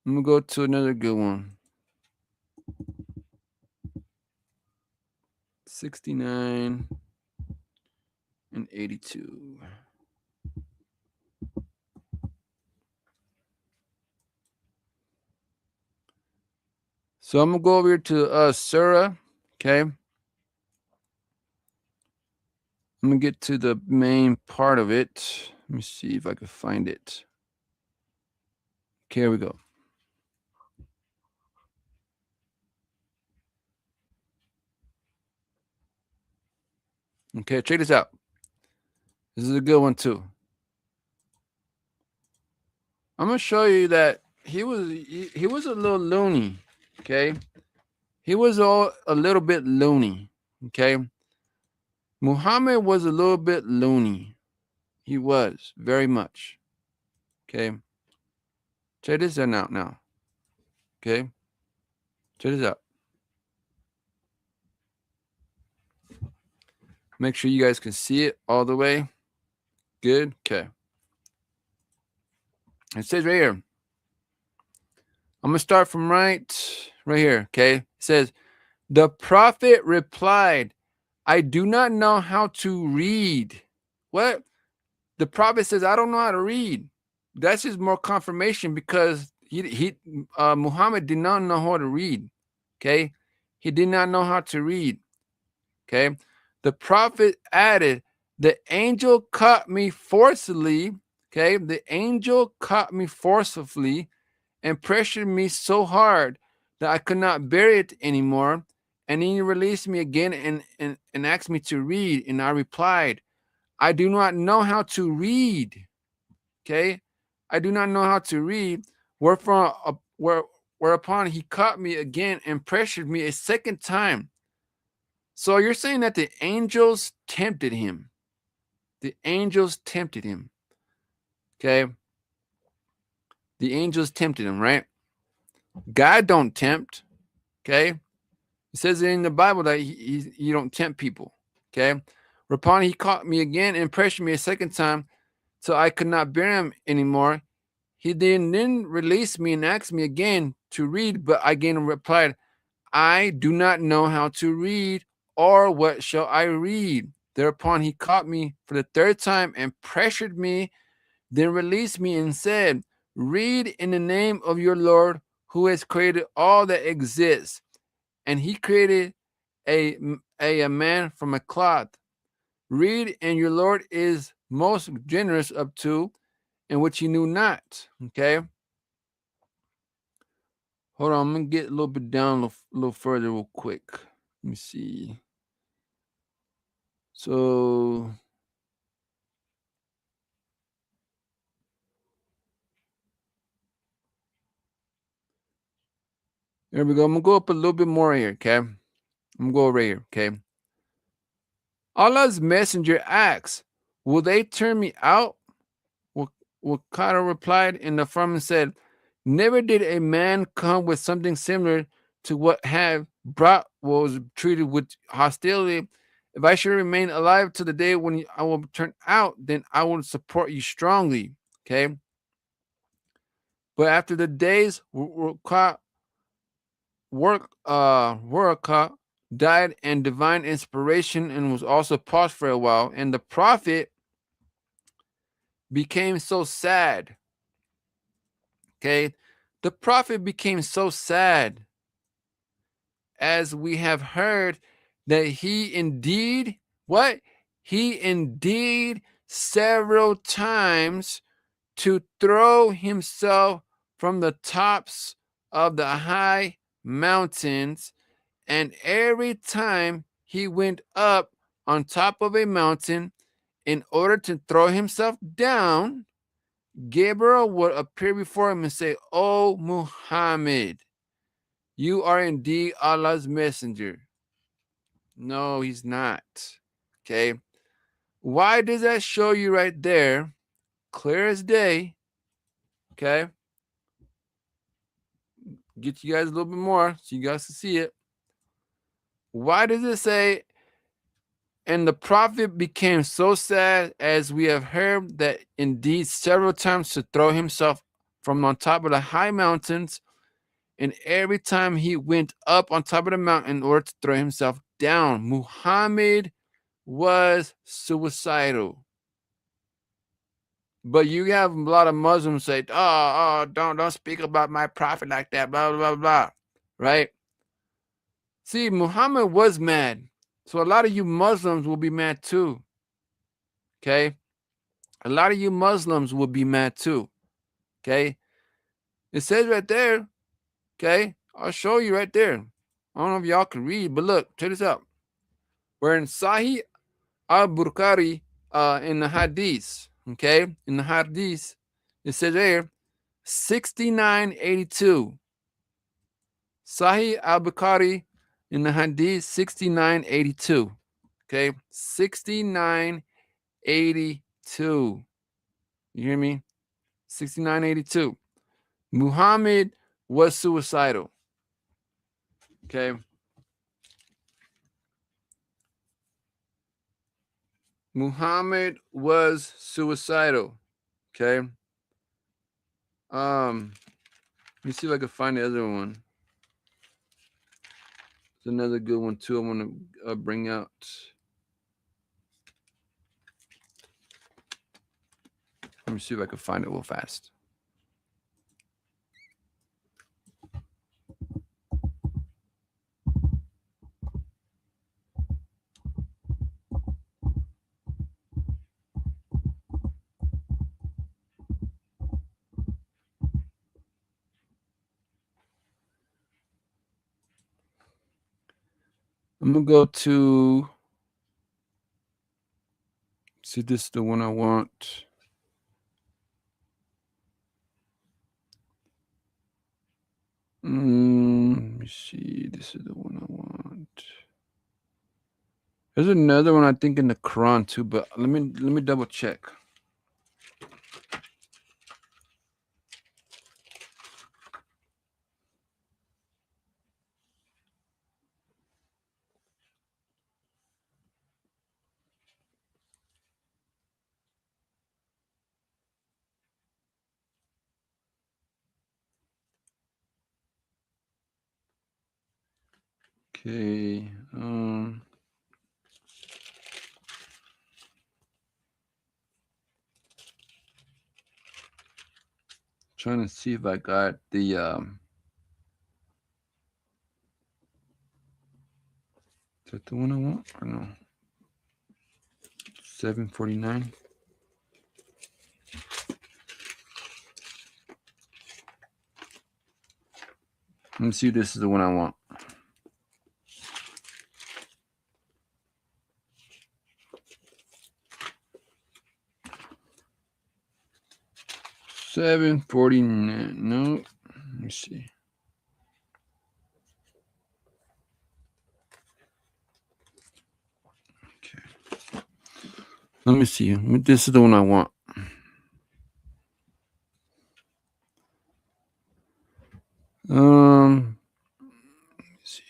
I'm going to go to another good one. 69 and 82. So I'm going to go over here to Surah. Okay. I'm going to get to the main part of it. Let me see if I can find it. Okay, here we go. Okay, check this out. This is a good one too. I'm gonna show you that he was a little loony. Okay, he was a little bit loony. Okay, Muhammad was a little bit loony. He was very much. Okay, check this out now. Okay, check this out. Make sure you guys can see it all the way. Good. Okay. It says right here. I'm going to start from right here. Okay. It says, the prophet replied, I do not know how to read. What? The prophet says, I don't know how to read. That's just more confirmation because Muhammad did not know how to read. Okay. He did not know how to read. Okay. The prophet added, the angel caught me forcibly. Okay. The angel caught me forcibly and pressured me so hard that I could not bear it anymore. And he released me again and asked me to read. And I replied, I do not know how to read. Okay. I do not know how to read. Whereupon he caught me again and pressured me a second time. So you're saying that the angels tempted him. The angels tempted him. Okay. The angels tempted him, right? God don't tempt. Okay. It says in the Bible that you don't tempt people. Okay. Whereupon he caught me again and pressured me a second time, so I could not bear him anymore. He then released me and asked me again to read, but I again replied, I do not know how to read, or what shall I read? Thereupon he caught me for the third time and pressured me, then released me and said, read in the name of your Lord who has created all that exists. And he created a man from a cloth. Read, and your Lord is most generous up to, in which he knew not. Okay. Hold on, I'm gonna get a little bit down a little further real quick. Let me see. So there we go. I'm gonna go up a little bit more here, okay? I'm gonna go right here, okay? Allah's messenger asks, will they turn me out? Wakata replied in the affirmative and said, never did a man come with something similar to what have brought was treated with hostility. If I should remain alive to the day when I will turn out, then I will support you strongly. Okay. But after the days Waraka died and divine inspiration and was also paused for a while, and the prophet became so sad. Okay. The prophet became so sad, as we have heard, that he indeed, what? He indeed several times to throw himself from the tops of the high mountains, and every time he went up on top of a mountain in order to throw himself down, Gabriel would appear before him and say, O Muhammad, you are indeed Allah's messenger. No, he's not. Okay. Why does that show you right there? Clear as day. Okay. Get you guys a little bit more so you guys can see it. Why does it say, and the prophet became so sad, as we have heard, that indeed several times to throw himself from on top of the high mountains, and every time he went up on top of the mountain in order to throw himself down? Muhammad was suicidal. But you have a lot of Muslims say, don't speak about my prophet like that, blah, blah, blah, blah. Right? See, Muhammad was mad. So a lot of you Muslims will be mad too. Okay? A lot of you Muslims will be mad too. Okay? It says right there, okay? I'll show you right there. I don't know if y'all can read, but look, check this out. We're in Sahih al-Bukhari in the Hadith. Okay? In the Hadith, it says there, 6982. Sahih al-Bukhari in the Hadith 6982. Okay, 6982. You hear me? 6982. Muhammad was suicidal. Okay. Muhammad was suicidal. Okay. Let me see if I can find the other one. It's another good one too. I want to bring out. Let me see if I can find it real fast. I'm gonna go to. See, this is the one I want. Let me see. This is the one I want. There's another one I think in the Quran too, but let me double check. Okay. Trying to see if I got the is that the one I want or no? 749. Let me see if this is the one I want. 749. No. Let me see. Okay. Let me see. This is the one I want. Let me see.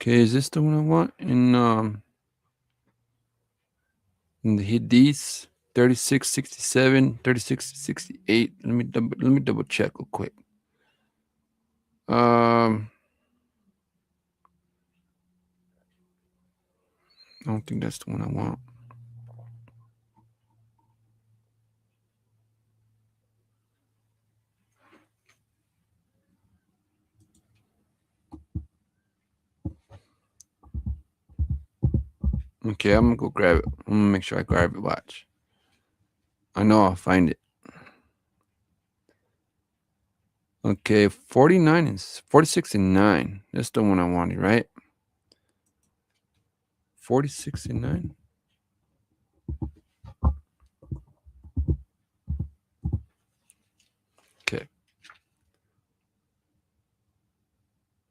Okay, is this the one I want? In the Hadiths 3667, 3668. Let me double check real quick. I don't think that's the one I want. Okay, I'm gonna go grab it. I'm gonna make sure I grab it. Watch. I know I'll find it. Okay, 49 is 46 and 9. That's the one I wanted, right? 46 and 9. Okay.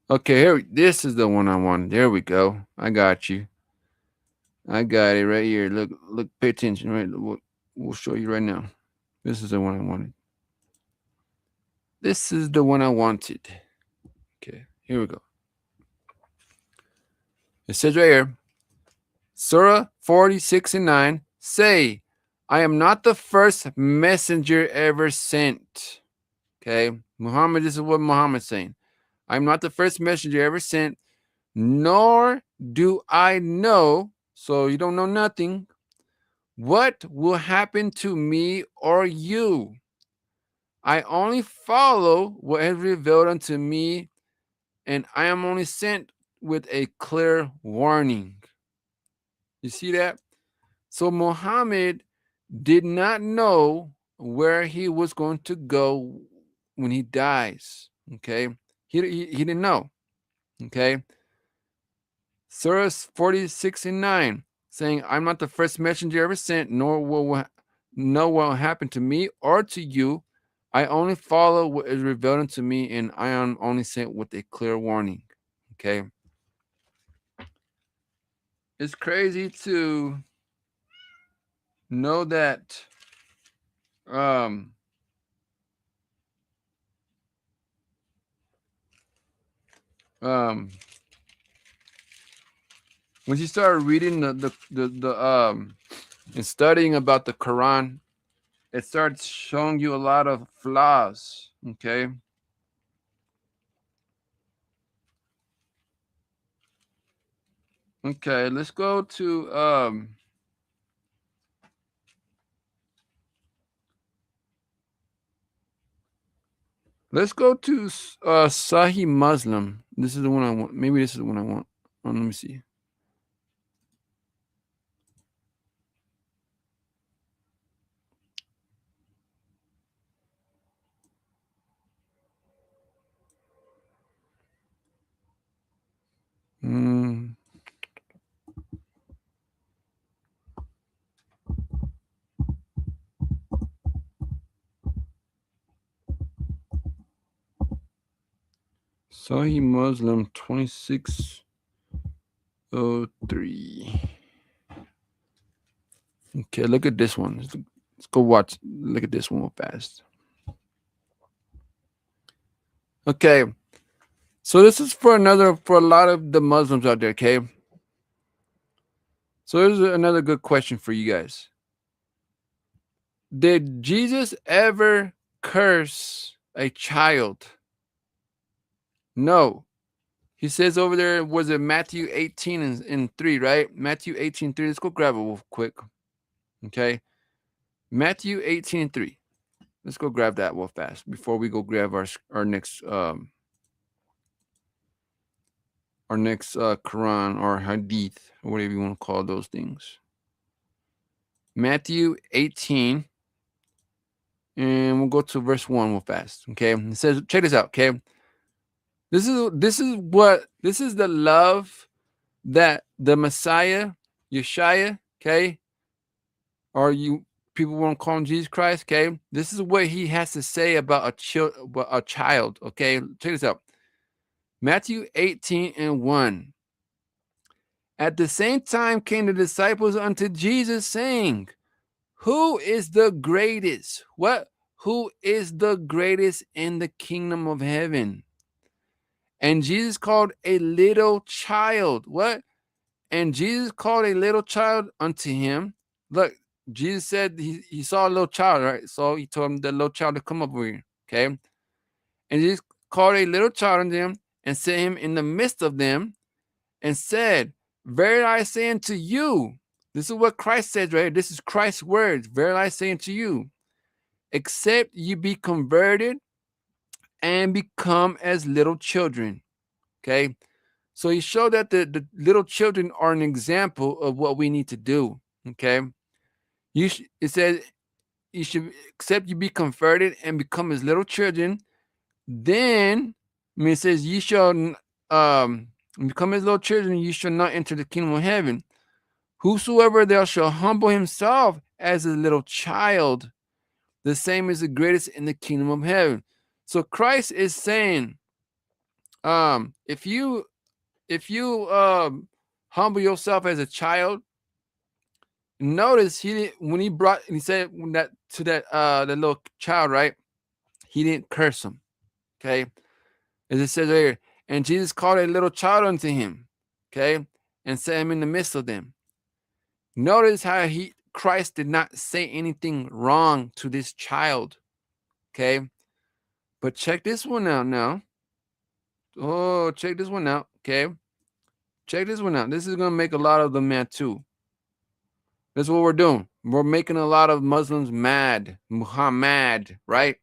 Okay, here. This is the one I wanted. There we go. I got you. I got it right here. Look. Pay attention. Right. We'll show you right now. This is the one I wanted. This is the one I wanted. Okay, here we go. It says right here, Surah 46 and 9, say, I am not the first messenger ever sent. Okay, Muhammad, this is what Muhammad's saying. I'm not the first messenger ever sent, nor do I know, so you don't know nothing, what will happen to me or you. I only follow what is revealed unto me, and I am only sent with a clear warning. You see that? So Muhammad did not know where he was going to go when he dies. Okay. He didn't know. Okay. Surah 46 and 9 saying, I'm not the first messenger ever sent, nor will know what will happen to me or to you. I only follow what is revealed unto me, and I am only sent with a clear warning. Okay. It's crazy to know that um um when you start reading the and studying about the Quran, it starts showing you a lot of flaws. Okay. Okay, let's go to Sahih Muslim. This is the one I want. Maybe this is the one I want. Let me see. Mm. Sahih Muslim 2603. Okay, look at this one. Let's go watch. Look at this one real fast. Okay, so this is for a lot of the Muslims out there. Okay, So here's another good question for you guys. Did Jesus ever curse a child? No. He says over there, was it Matthew 18 and 3, right? Matthew 18:3. Let's go grab it real quick. Okay. Matthew 18:3. Let's go grab that real fast before we go grab our next Quran or Hadith, or whatever you want to call those things. Matthew 18, and we'll go to verse 1 real fast. Okay. It says, check this out, okay? This is the love that the Messiah, Yeshua, okay, or you people won't call him Jesus Christ, okay? This is what he has to say about a child, okay? Check this out. Matthew 18 and 1. At the same time came the disciples unto Jesus, saying, who is the greatest? What? Who is the greatest in the kingdom of heaven? And Jesus called a little child. What? And Jesus called a little child unto him. Look, Jesus said he saw a little child, right? So he told him the little child to come up here. Okay. And Jesus called a little child unto him and set him in the midst of them and said, verily I say unto you, this is what Christ says, right? This is Christ's words. Verily I say unto you, except you be converted and become as little children. Okay. So he showed that the little children are an example of what we need to do. Okay. It says you should accept you be converted and become as little children. Then, I mean, it says you shall become as little children, you shall not enter the kingdom of heaven. Whosoever thou shall humble himself as a little child, the same is the greatest in the kingdom of heaven. So Christ is saying, if you humble yourself as a child, notice he didn't when he said when that to that the little child, right? He didn't curse him. Okay. As it says right here, and Jesus called a little child unto him, okay, and set him in the midst of them. Notice how Christ did not say anything wrong to this child. Okay. But check this one out now. Oh, check this one out. Okay. Check this one out. This is gonna make a lot of them mad too. That's what we're doing. We're making a lot of Muslims mad. Muhammad, right?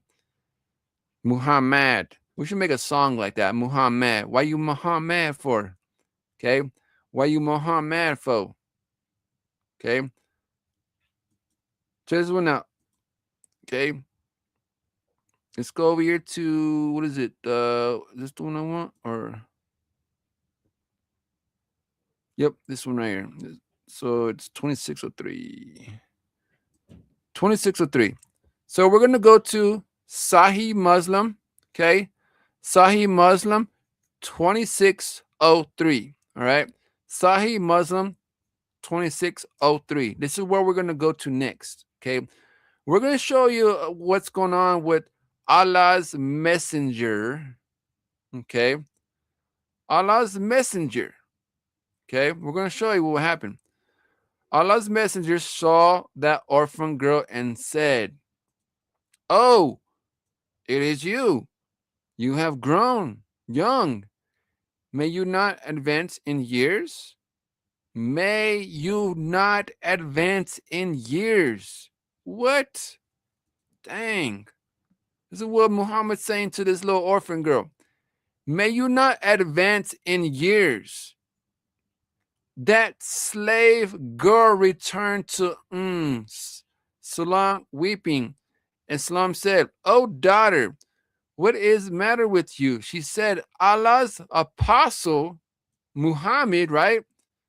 Muhammad. We should make a song like that. Muhammad. Why you Muhammad for? Okay. Why you Muhammad for? Okay. Check this one out. Okay. Let's go over here to what is it? Is this the one I want? Or yep, this one right here. So it's 2603. 2603. So we're gonna go to Sahih Muslim. Okay. Sahih Muslim 2603. All right. Sahih Muslim 2603. This is where we're going to go to next. Okay. We're going to show you what's going on with Allah's messenger. Okay. Allah's messenger. Okay. We're going to show you what happened. Allah's messenger saw that orphan girl and said, oh, it is you. You have grown young. May you not advance in years? May you not advance in years. What? Dang. This is what Muhammad's saying to this little orphan girl. May you not advance in years. That slave girl returned to Salam weeping. And Salam said, oh daughter, what is the matter with you? She said, Allah's apostle, Muhammad, right?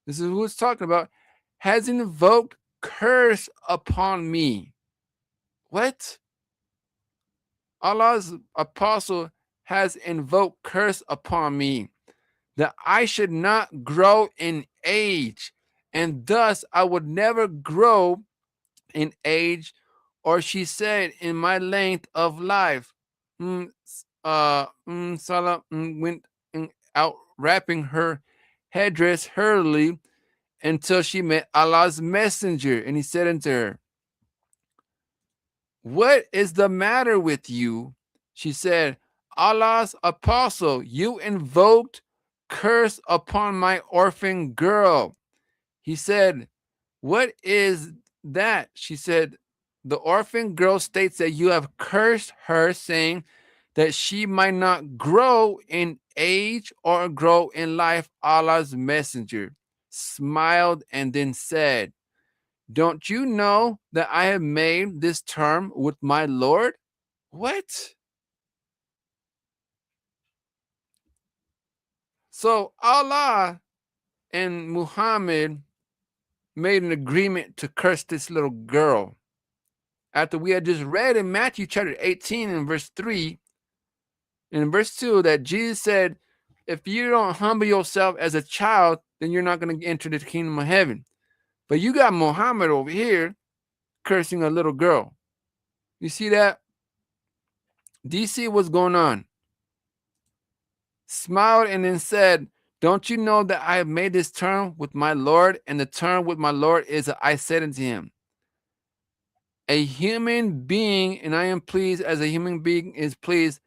This is who it's talking about, has invoked curse upon me. What? Allah's apostle has invoked curse upon me, that I should not grow in age, and thus I would never grow in age, or she said, in my length of life. Salah went out wrapping her headdress hurriedly until she met Allah's messenger. And he said unto her, what is the matter with you? She said, Allah's apostle, you invoked curse upon my orphan girl. He said, what is that? She said, the orphan girl states that you have cursed her, saying that she might not grow in age or grow in life. Allah's messenger smiled and then said, don't you know that I have made this term with my Lord? What? So Allah and Muhammad made an agreement to curse this little girl. After we had just read in Matthew chapter 18 and verse 3, and in verse 2, that Jesus said, if you don't humble yourself as a child, then you're not going to enter the kingdom of heaven. But you got Muhammad over here cursing a little girl. You see that? Do you see what's going on? Smiled and then said, don't you know that I have made this term with my Lord? And the term with my Lord is that I said unto him, a human being, and I am pleased as a human being is pleased,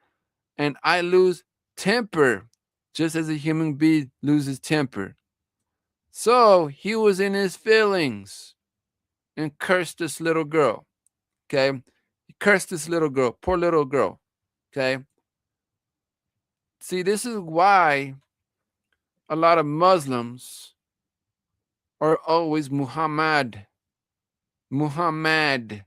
and I lose temper just as a human being loses temper. So he was in his feelings and cursed this little girl. Okay. He cursed this little girl, poor little girl. Okay. See, this is why a lot of Muslims are always Muhammad. Muhammad.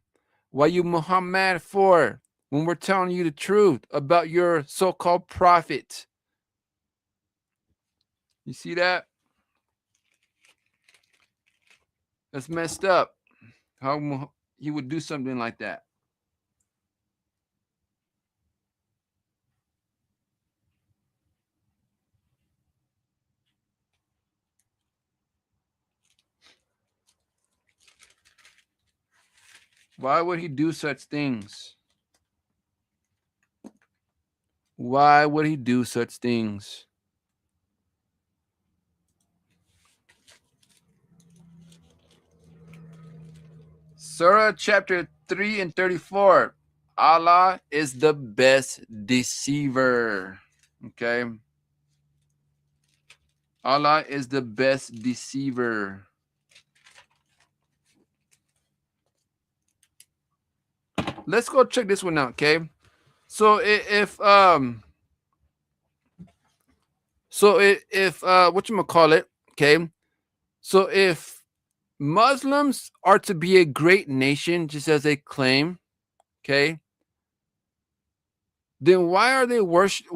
Why you Muhammad for? When we're telling you the truth about your so-called prophet. You see that? That's messed up. How he would do something like that. Why would he do such things? Why would he do such things? Surah chapter 3 and 34. Allah is the best deceiver. Okay. Allah is the best deceiver. Let's go check this one out, okay? So if whatchamacallit, okay? So if Muslims are to be a great nation, just as they claim, okay, then why are they worshiping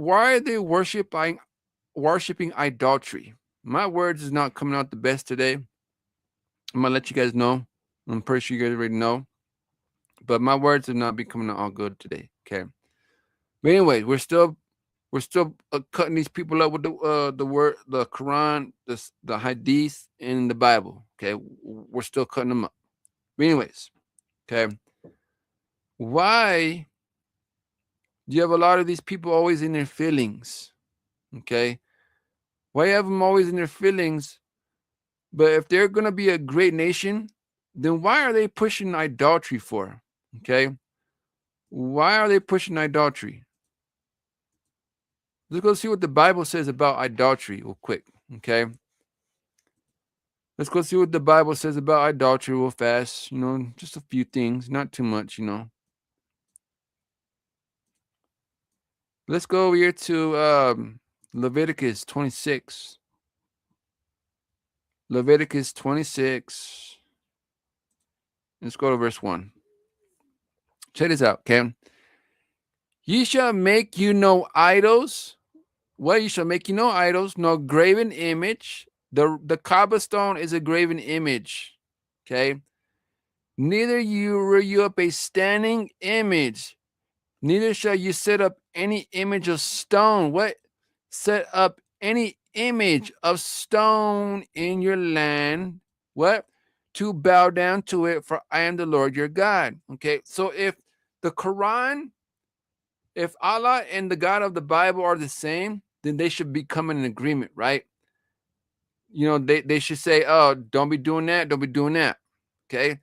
idolatry? My words is not coming out the best today. I'm gonna let you guys know. I'm pretty sure you guys already know, but my words have not been coming out all good today. Okay, but anyway, we're still cutting these people up with the word, the Quran, the Hadith, and the Bible. Okay, we're still cutting them up. But anyways, okay, why do you have a lot of these people always in their feelings? Okay, why you have them always in their feelings? But if they're gonna be a great nation, then why are they pushing idolatry for? Okay, why are they pushing idolatry? Let's go see what the Bible says about idolatry real quick. Okay, let's go see what the Bible says about idolatry real fast. You know, just a few things, not too much. You know, let's go over here to Leviticus 26. Leviticus 26. Let's go to verse 1. Check this out, okay? Ye shall make you no idols. Well, you shall make you no idols, no graven image. The Kaaba stone is a graven image, okay? Neither you rear you up a standing image, neither shall you set up any image of stone. What? Set up any image of stone in your land. What? To bow down to it, for I am the Lord your God. Okay, so if the Quran, if Allah and the God of the Bible are the same, then they should be coming in agreement, right? they should say, oh, don't be doing that, don't be doing that. Okay.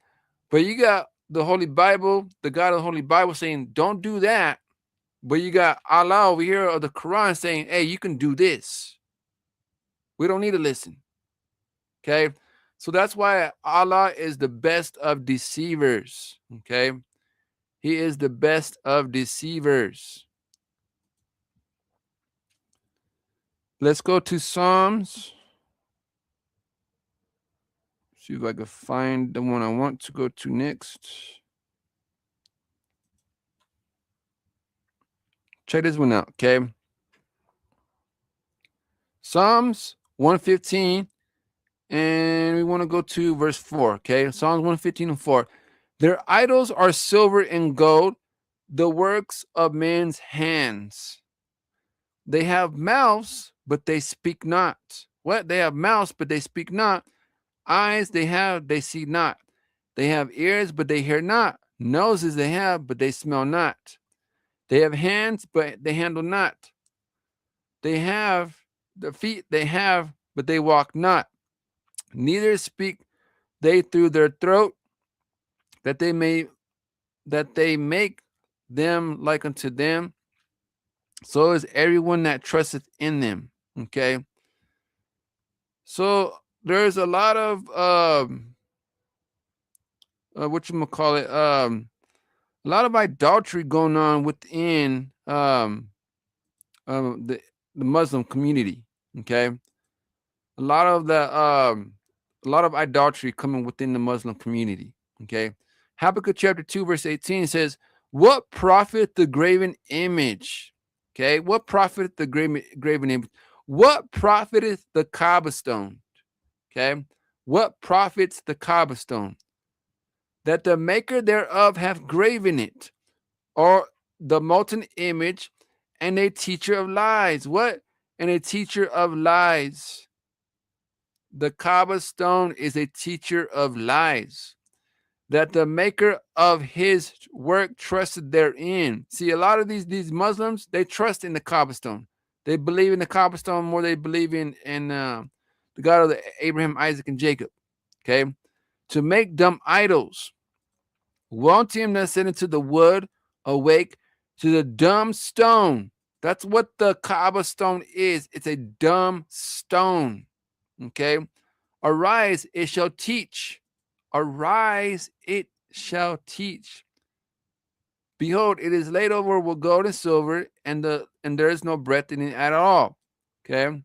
But you got the Holy Bible, the God of the Holy Bible saying, don't do that. But you got Allah over here of the Quran saying, hey, you can do this. We don't need to listen. Okay. So that's why Allah is the best of deceivers. Okay. He is the best of deceivers. Let's go to Psalms. See if I can find the one I want to go to next. Check this one out, okay? Psalms 115, and we want to go to verse 4, okay? Psalms 115 and 4. Their idols are silver and gold, the works of men's hands. They have mouths, but they speak not. What? They have mouths, but they speak not. Eyes they have, they see not. They have ears, but they hear not. Noses they have, but they smell not. They have hands, but they handle not. They have the feet they have, but they walk not. Neither speak they through their throat, that they make them like unto them. So is everyone that trusteth in them. Okay. So there's a lot of what you call it, a lot of idolatry going on within the Muslim community. Okay, a lot of idolatry coming within the Muslim community. Okay, Habakkuk chapter 2 verse 18 says, "What profit the graven image?" Okay, what profit the graven image? What profiteth the Kaaba stone? Okay, what profits the Kaaba stone? That the maker thereof hath graven it, or the molten image, and a teacher of lies. What? And a teacher of lies. The Kaaba stone is a teacher of lies. That the maker of his work trusted therein. See, a lot of these Muslims, they trust in the Kaaba stone. They believe in the Kaaba stone more than they believe in the God of the Abraham, Isaac, and Jacob. Okay, to make dumb idols. Want him that said into the wood, awake to the dumb stone. That's what the Kaaba stone is. It's a dumb stone. Okay. Arise, it shall teach. Arise, it shall teach. Behold, it is laid over with gold and silver, and there is no breath in it at all. Okay.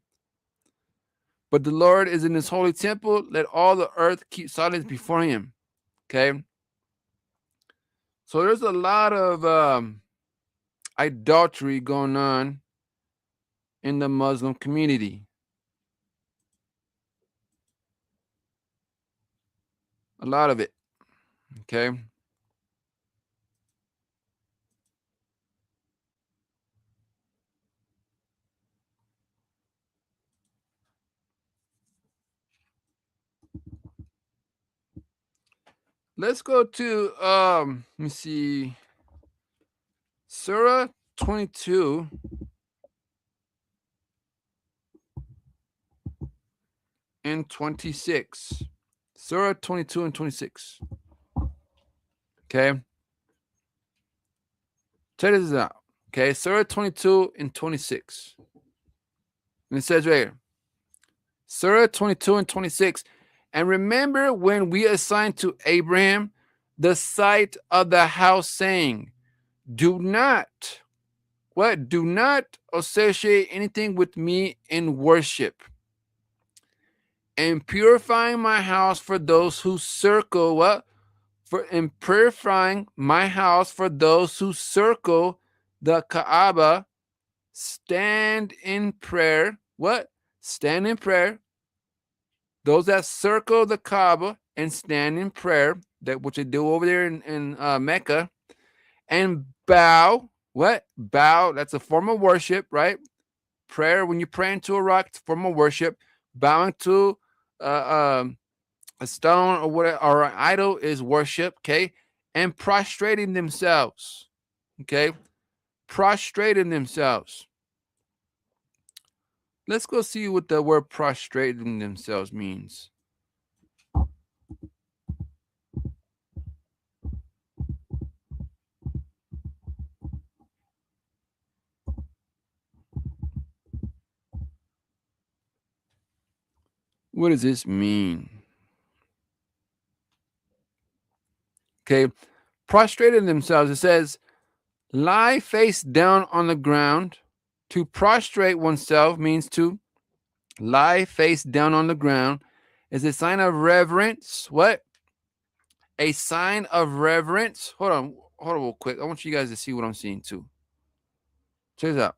But the Lord is in his holy temple. Let all the earth keep silence before him. Okay. So there's a lot of idolatry going on in the Muslim community. A lot of it. Okay. Let's go to let me see, Surah 22 and 26. Surah 22 and 26. Okay. Check this out. Okay. Surah 22 and 26. And it says right here, Surah 22 and 26. And remember when we assigned to Abraham the site of the house, saying, do not, what? Do not associate anything with me in worship. And purifying my house for those who circle, what? In purifying my house for those who circle the Kaaba, stand in prayer. What? Stand in prayer. Those that circle the Kaaba and stand in prayer, that which they do over there in Mecca, and bow. What? Bow. That's a form of worship, right? Prayer, when you pray into a rock, it's a form of worship. Bowing to a stone or whatever, or an idol, is worship. Okay. And prostrating themselves. Okay. Prostrating themselves. Let's go see what the word prostrating themselves means. What does this mean? Okay, prostrating themselves, it says, lie face down on the ground. To prostrate oneself means to lie face down on the ground is a sign of reverence. What? A sign of reverence. Hold on real quick. I want you guys to see what I'm seeing too. Check this out.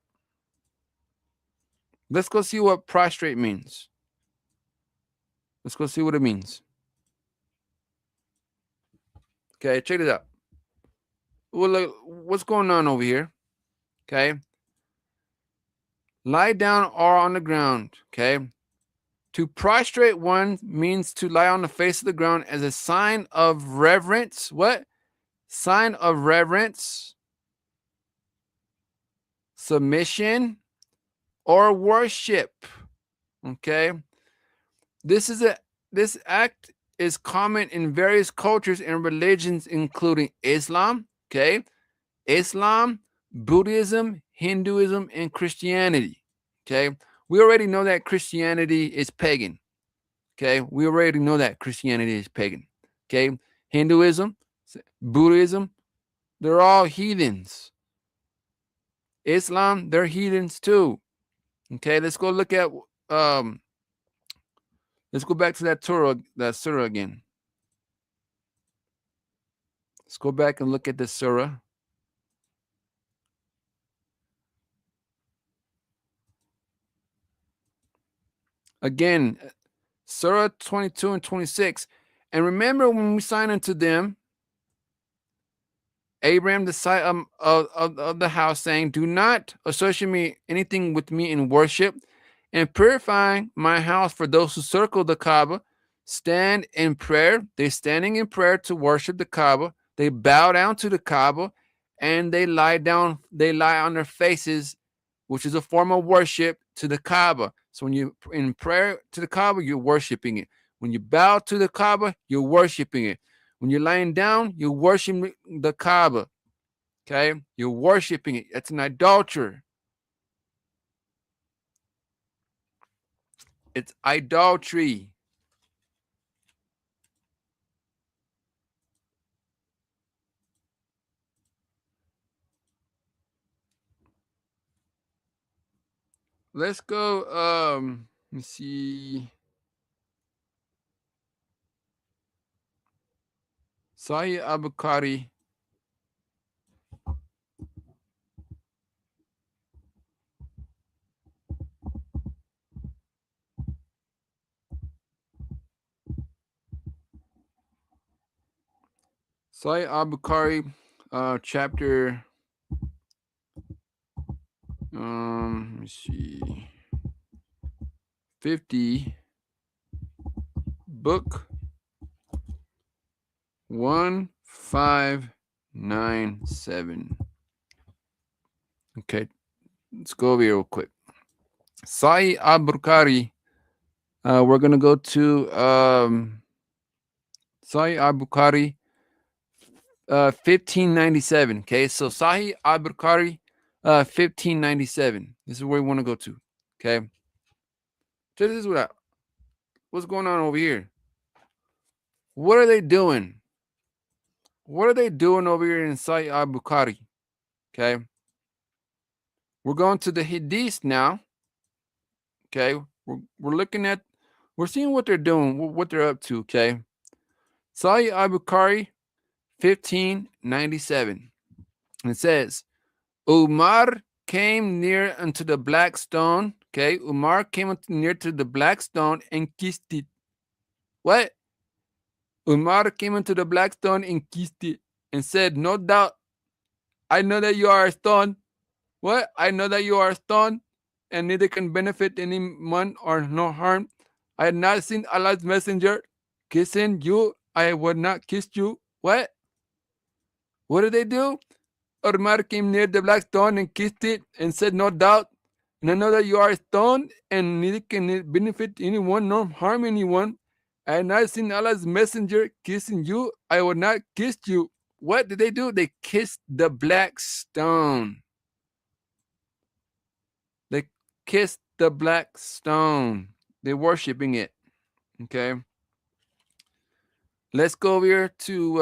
Let's go see what prostrate means. Let's go see what it means. Okay, check this out. Well, look, what's going on over here? Okay. Lie down or on the ground. Okay. To prostrate one means to lie on the face of the ground as a sign of reverence. What? Sign of reverence, submission, or worship. Okay. This act is common in various cultures and religions, including Islam, okay, Islam, Buddhism, Hinduism, and Christianity. Okay. We already know that Christianity is pagan. Okay. We already know that Christianity is pagan. Okay. Hinduism, Buddhism, they're all heathens. Islam, they're heathens too. Okay. Let's go look at let's go back to that surah again. Let's go back and look at the surah. Again, Surah 22 and 26. And remember when we signed unto them, Abraham, the site of the house, saying, do not associate me anything with me in worship, and purifying my house for those who circle the Kaaba, stand in prayer. They're standing in prayer to worship the Kaaba. They bow down to the Kaaba, and they lie down, they lie on their faces, which is a form of worship to the Kaaba. So when you in prayer to the Kaaba, you're worshiping it. When you bow to the Kaaba, you're worshiping it. When you're lying down, you're worshiping the Kaaba. Okay? You're worshiping it. That's an idolater. It's idolatry. Let's go. Let me see. Sahih Al-Bukhari. Sahih Al-Bukhari, chapter. Let me see. 50. Book 1597. Okay, let's go over here real quick. Sahih Al-Bukhari. We're gonna go to Sahih Al-Bukhari, 1597. Okay, so Sahih Al-Bukhari, 1597. This is where we want to go to. Okay, so this is what's going on over here. What are they doing? What are they doing over here in Sahih Al-Bukhari? Okay, we're going to the Hadith now. Okay, we're looking at, we're seeing what they're doing, what they're up to. Okay, Sahih Al-Bukhari, 1597. And it says, Umar came near unto the black stone. Okay, Umar came near to the black stone and kissed it. What? Umar came into the black stone and kissed it and said, no doubt, I know that you are a stone. What? I know that you are a stone and neither can benefit anyone or no harm. I had not seen Allah's messenger kissing you. I would not kiss you. What? What did they do? Umar came near the black stone and kissed it and said, no doubt, And I know that you are stoned, and neither can it benefit anyone nor harm anyone. I have not seen Allah's messenger kissing you. I will not kiss you. What did they do? They kissed the black stone. They kissed the black stone. They're worshiping it. Okay. Let's go over here to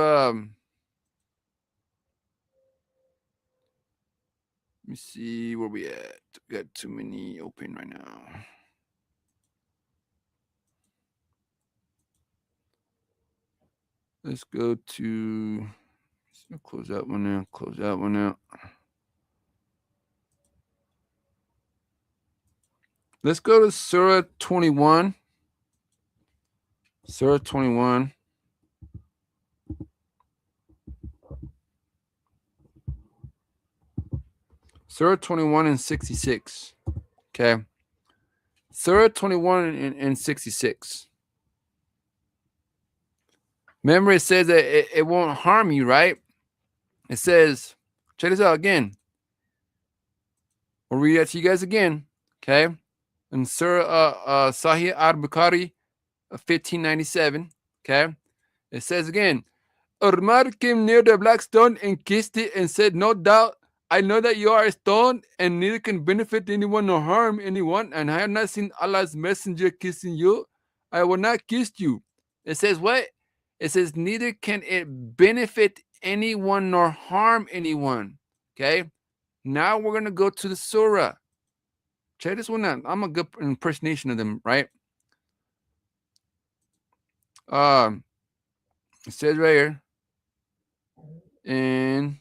let me see where we at. We got too many open right now. Let's go to close that one out. Close that one out. Let's go to Surah 21. Surah 21. Surah 21 and 66. Okay. Surah 21 and 66. Remember, it says that it won't harm you, right? It says, check this out again. We'll read that to you guys again. Okay. In Surah Sahih al-Bukhari 1597. Okay. It says again, Umar came near the black stone and kissed it and said, no doubt, I know that you are a stone and neither can benefit anyone nor harm anyone, and I have not seen Allah's messenger kissing you. I will not kiss you. It says what? It says, neither can it benefit anyone nor harm anyone. Okay? Now we're going to go to the surah. Check this one out. I'm a good impersonation of them, right? It says right here, and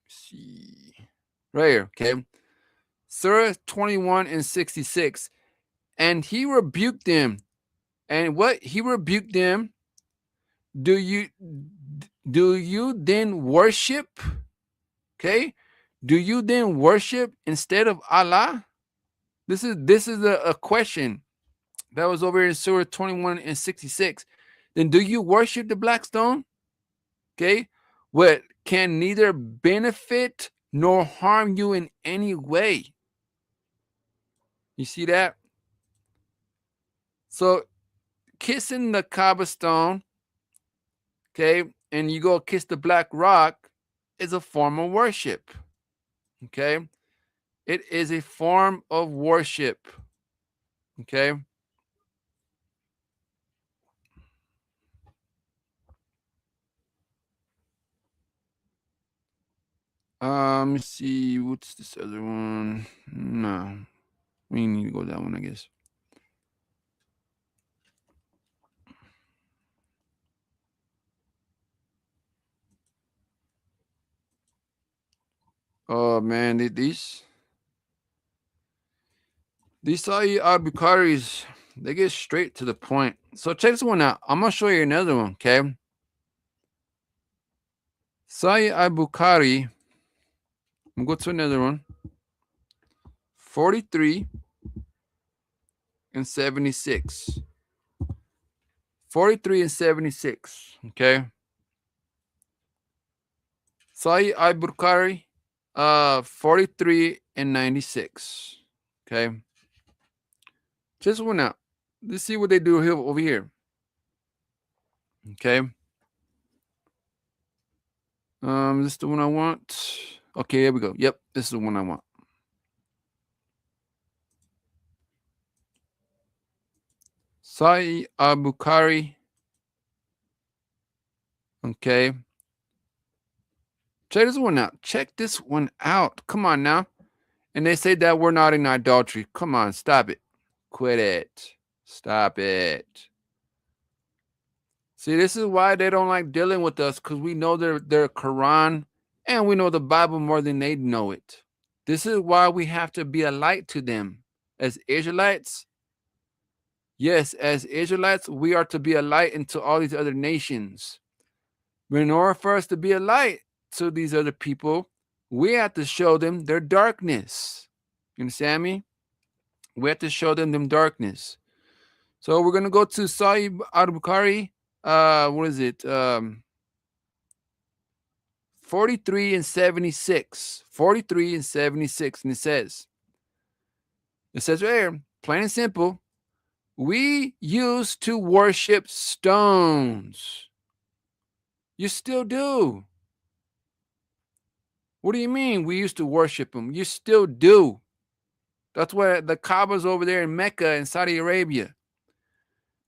see right here, okay. Surah 21 and 66. And he rebuked them. And what? He rebuked them. Do you then worship? Okay. Do you then worship instead of Allah? This is a question that was over in Surah 21 and 66. Then do you worship the black stone? Okay. What can neither benefit nor harm you in any way. You see that? So kissing the Kaaba stone, okay, and you go kiss the black rock is a form of worship. Okay. It is a form of worship. Okay. Let me see. What's this other one? No. We need to go that one, I guess. Oh man, these Sahih al-Bukharis, they get straight to the point. So check this one out. I'm gonna show you another one, okay? Sahih al-Bukhari. I'm gonna go to another one. 43 and 76. 43 and 76. Okay. Sahih al-Bukhari, 43 and 96. Okay. Just one out. Let's see what they do here over here. Okay. This is the one I want. Okay, here we go. Yep, this is the one I want. Sahih al-Bukhari. Okay. Check this one out. Check this one out. Come on now. And they say that we're not in idolatry. Come on, stop it. Quit it. Stop it. See, this is why they don't like dealing with us, because we know their Quran and we know the Bible more than they know it. This is why we have to be a light to them. As Israelites, yes, as Israelites, we are to be a light into all these other nations. But in order for us to be a light to these other people, we have to show them their darkness. You understand me? We have to show them darkness. So we're going to go to Sahih al-Bukhari. What is it? 43 and 76. 43 and 76. And it says, It says right here, plain and simple, we used to worship stones. You still do. What do you mean we used to worship them? You still do. That's why the Kaaba's over there in Mecca in Saudi Arabia.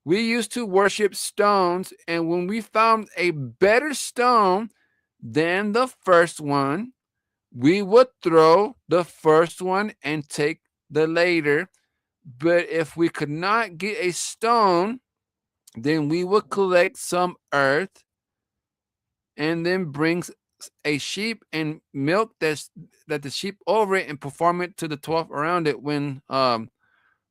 We used to worship stones, and when we found a better stone than the first one, we would throw the first one and take the later. But if we could not get a stone, then we would collect some earth and then bring a sheep and milk that the sheep over it and perform it to the 12th around it when blah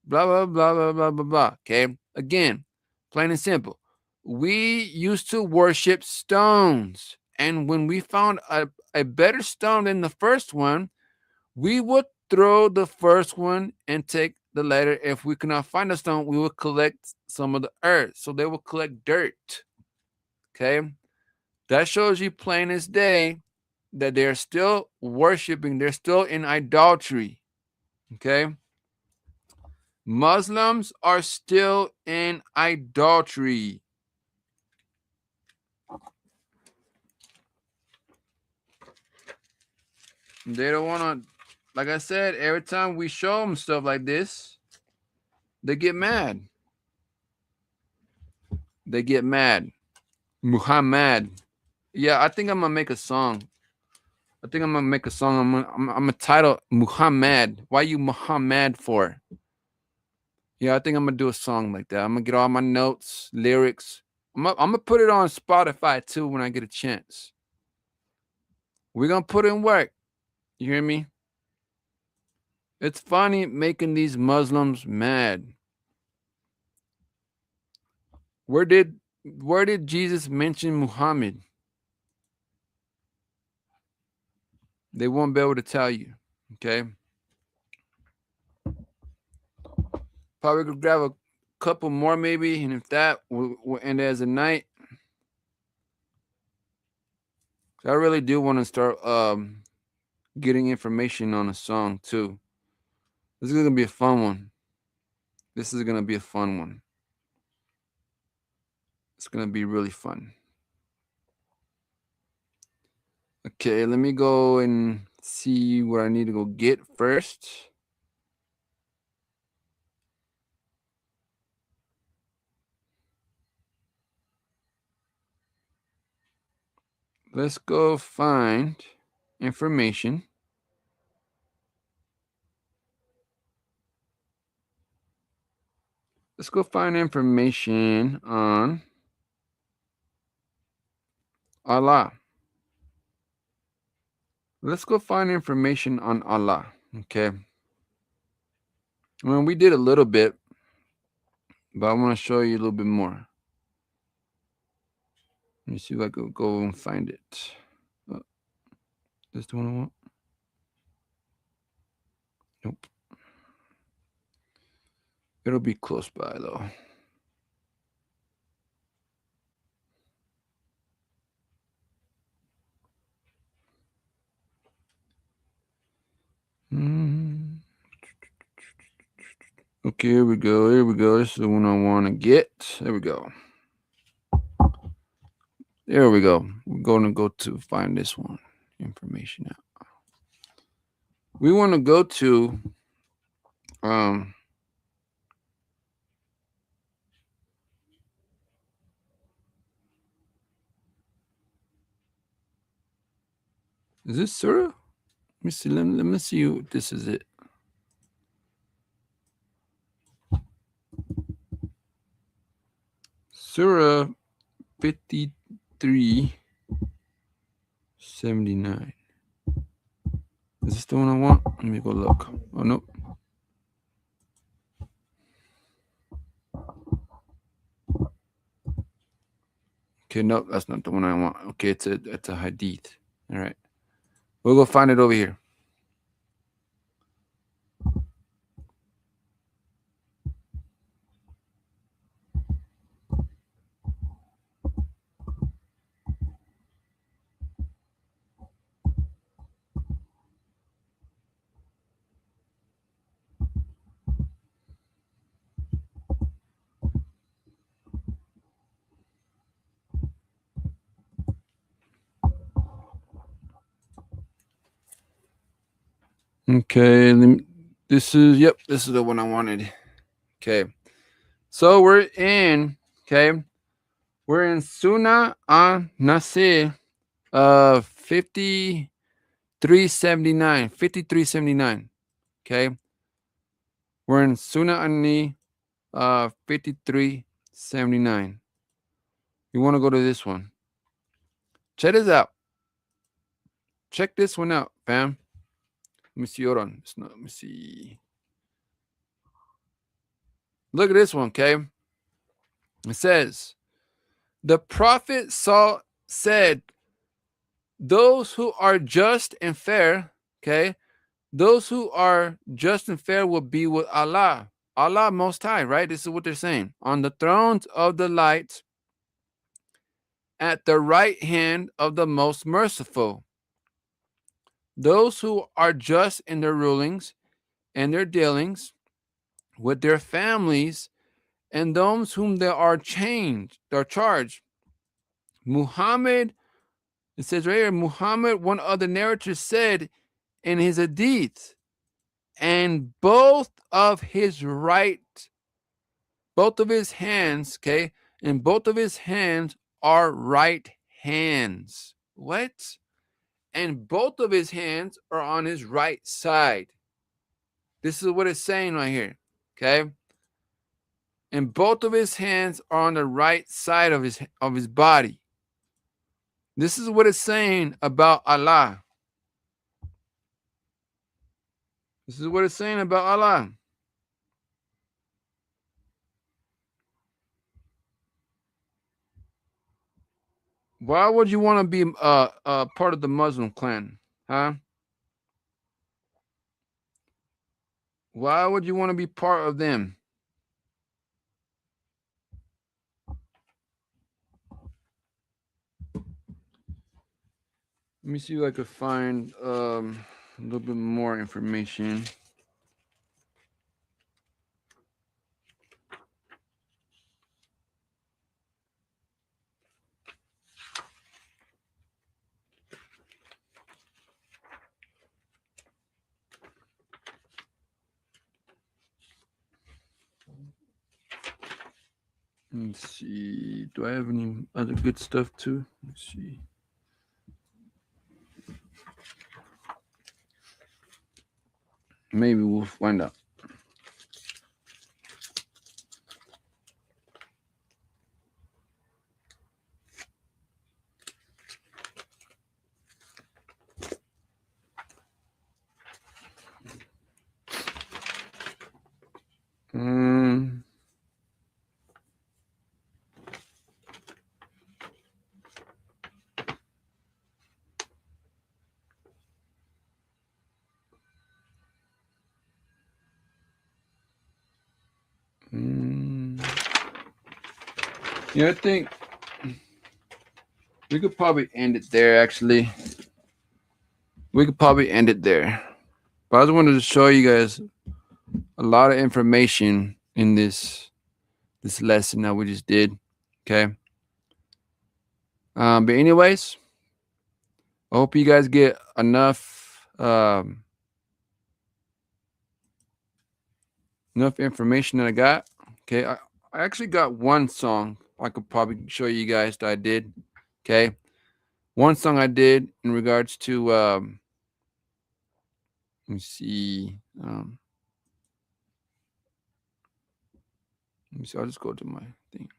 blah blah blah blah blah blah. Okay, again, plain and simple. We used to worship stones, and when we found a better stone than the first one, we would throw the first one and take the latter. If we could not find a stone, we would collect some of the earth. So they will collect dirt. Okay, that shows you plain as day that they're still worshiping, they're still in idolatry. Okay. Muslims are still in idolatry. They don't want to, like I said, every time we show them stuff like this, they get mad. They get mad. Muhammad. Yeah, I think I'm going to make a song. I think I'm going to make a song. I'm gonna title Muhammad. Why you Muhammad for? Yeah, I think I'm going to do a song like that. I'm going to get all my notes, lyrics. I'm going to put it on Spotify too when I get a chance. We're going to put in work. You hear me? It's funny making these Muslims mad. Where did Jesus mention Muhammad? They won't be able to tell you. Okay. Probably could grab a couple more maybe, and if that, we'll end it as a night. I really do want to start getting information on a song too. This is gonna be a fun one. This is gonna be a fun one. It's gonna be really fun. Okay, let me go and see what I need to go get first. Let's go find information. Let's go find information on Allah. Let's go find information on Allah. Okay. Well, we did a little bit, but I want to show you a little bit more. Let me see if I could go and find it. This the one I want? Nope. It'll be close by though. Okay, here we go. Here we go. This is the one I want to get. There we go. There we go. We're going to go to find this one. Information out. We want to go to is this Surah? Let me see. Let me see if this is it. Surah 5379. Is this the one I want? Let me go look. Oh, nope. Okay, nope, that's not the one I want. Okay, it's a hadith. All right. We'll go find it over here. Okay, this is yep, this is the one I wanted. Okay, so we're in Suna an Nasir, 5379, 5379. Okay, we're in Suna Ani, 5379. You want to go to this one? Check this out. Check this one out, fam. Let me see. Hold on. It's not. Let me see. Look at this one. Okay, it says the prophet said, "Those who are just and fair, okay, those who are just and fair will be with Allah, Allah Most High." Right? This is what they're saying. On the thrones of the light, at the right hand of the Most Merciful. Those who are just in their rulings and their dealings with their families, and those whom they are charged. Muhammad, it says right here, Muhammad, one of the narrators said in his hadith, and both of his hands, okay, and both of his hands are right hands. What? And both of his hands are on his right side. This is what it's saying right here, okay? And both of his hands are on the right side of his body. This is what it's saying about Allah. This is what it's saying about Allah. Why would you want to be part of the Muslim clan? Huh? Why would you want to be part of them? Let me see if I could find a little bit more information. Let me see. Do I have any other good stuff too? Let's see. Maybe we'll find out. Um, mm, yeah, I think we could probably end it there. Actually, we could probably end it there. But I just wanted to show you guys a lot of information in this lesson that we just did. Okay. But anyways, I hope you guys get enough information that I got. Okay. I actually got one song I could probably show you guys that I did. Okay. One song I did in regards to let me see. Let me see. I'll just go to my thing.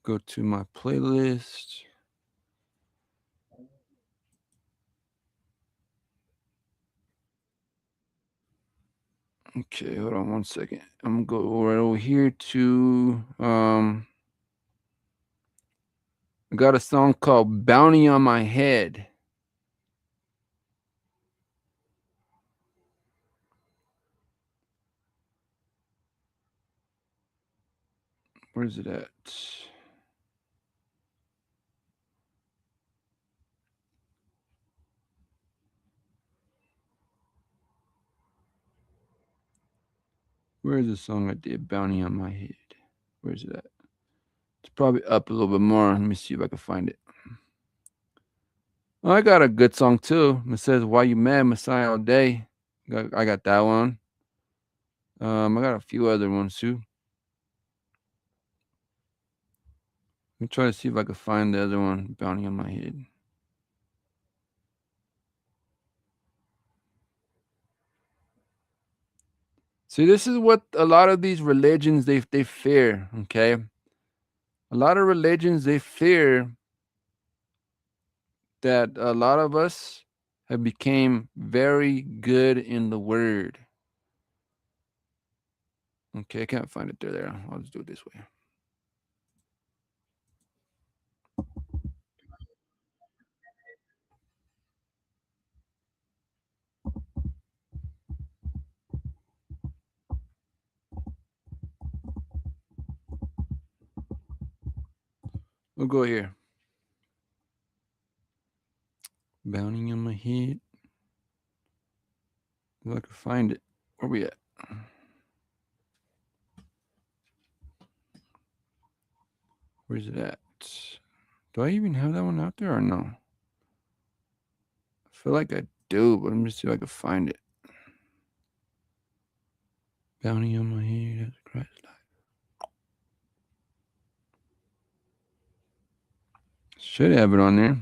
Go to my playlist. Okay, hold on one second. I'm gonna go right over here to I got a song called Bounty on My Head. Where's it at? Where's the song I did? Bounty on My Head. Where's it at? It's probably up a little bit more. Let me see if I can find it. Oh, I got a good song too. It says "Why You Mad, Messiah All Day." I got that one. I got a few other ones too. Let me try to see if I can find the other one. Bounty on my head. See, this is what a lot of these religions they fear. Okay, a lot of religions they fear that a lot of us have became very good in the word. Okay, I can't find it there. I'll just do it this way. We'll go here. Bounty on my head. If I can find it. Where we at? Where's it at? Do I even have that one out there or no? I feel like I do, but let me see if I can find it. Bounty on my head, that's Christ life. Should have it on there.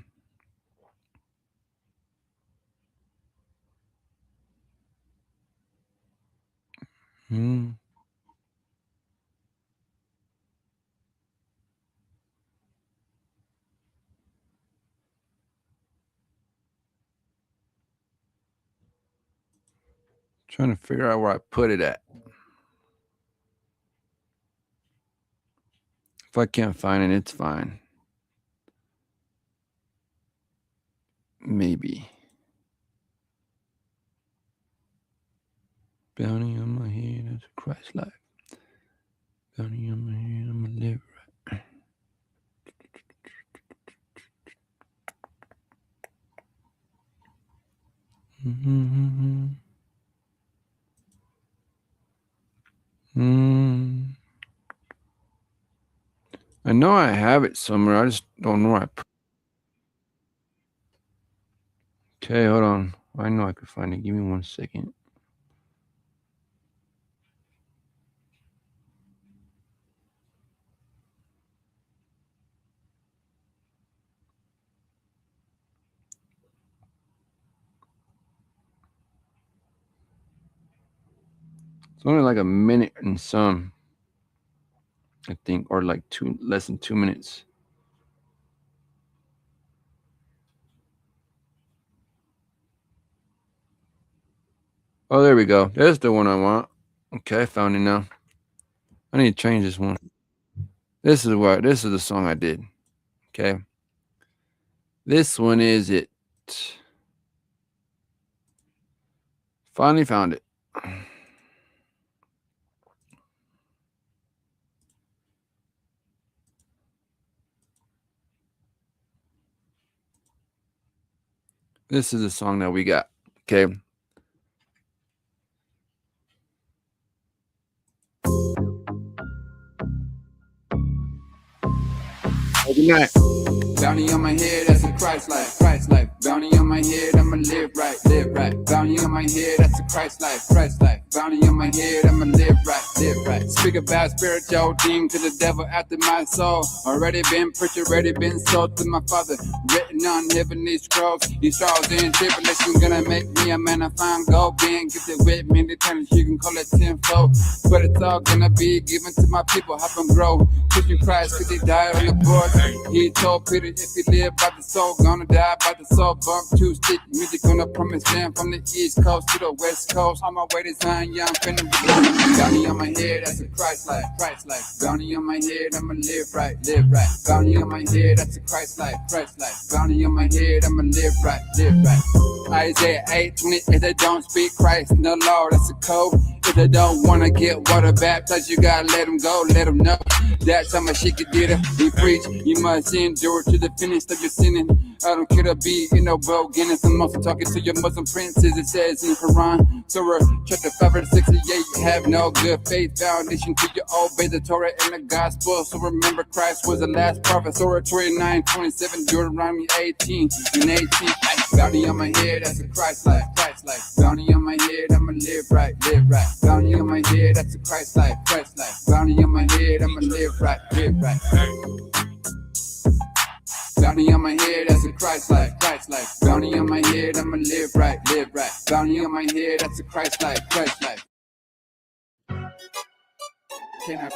Hmm. Trying to figure out where I put it at. If I can't find it, it's fine. Maybe. Bounty on my head, that's Christ life. Bounty on my head, I'm gonna live right. Mm-hmm. I know I have it somewhere. I just don't know where I put it. Okay, hold on. I know I could find it. Give me 1 second. It's only like a minute and some, I think, or like less than 2 minutes. Oh, there we go. There's the one I want. Okay, I found it now. I need to change this one. This is the song I did. Okay. This one is it. Finally found it. This is the song that we got. Okay. Good night. Bounty on my head, that's a Christ life, Christ life. Bounty on my head, I'ma live right, live right. Bounty on my head, that's a Christ life, Christ life. Bounty on my head, I'ma live right, live right. Speak about spiritual thing to the devil after my soul. Already been preached, already been sold to my Father. Written on heavenly scrolls. These trials and tribulations gonna make me a man of fine gold. Being gifted with many talents, you can call it tenfold. But it's all gonna be given to my people, help them grow. Preaching Christ, cause he died on the cross. He told Peter, if you live by the soul, gonna die by the soul. Bump two stick music on the promised land from the east coast to the west coast. On my way to Zion, yeah, I'm finna be bounty on my head, that's a Christ life, Christ life. Bounty on my head, I'ma live right, live right. Bounty on my head, that's a Christ life, Christ life. Bounty on my head, I'ma live right, live right. Isaiah 8:20, if they don't speak Christ in the law, that's a code. If they don't wanna get water baptized, you gotta let them go, let them know. That's how my shit did it. He preach, you must endure to the finish of your sinning. I don't care to be in no Guinness. I'm also talking to your Muslim princes. It says in the Quran, Surah chapter 5 verse 68, have no good faith foundation till you obey the Torah and the gospel. So remember Christ was the last prophet. Surah 29:27, Deuteronomy 18 and 18. Bounty on my head, that's a Christ life, Christ life. Bounty on my head, I'ma live right, live right. Bounty on my head, that's a Christ life, Christ life. Bounty on my head, I'ma live right, live right. Bounty on my head, that's a Christ life, Christ life. Bounty on my head, I'ma live right, live right. Bounty on my head, that's a Christ life, Christ life. Can I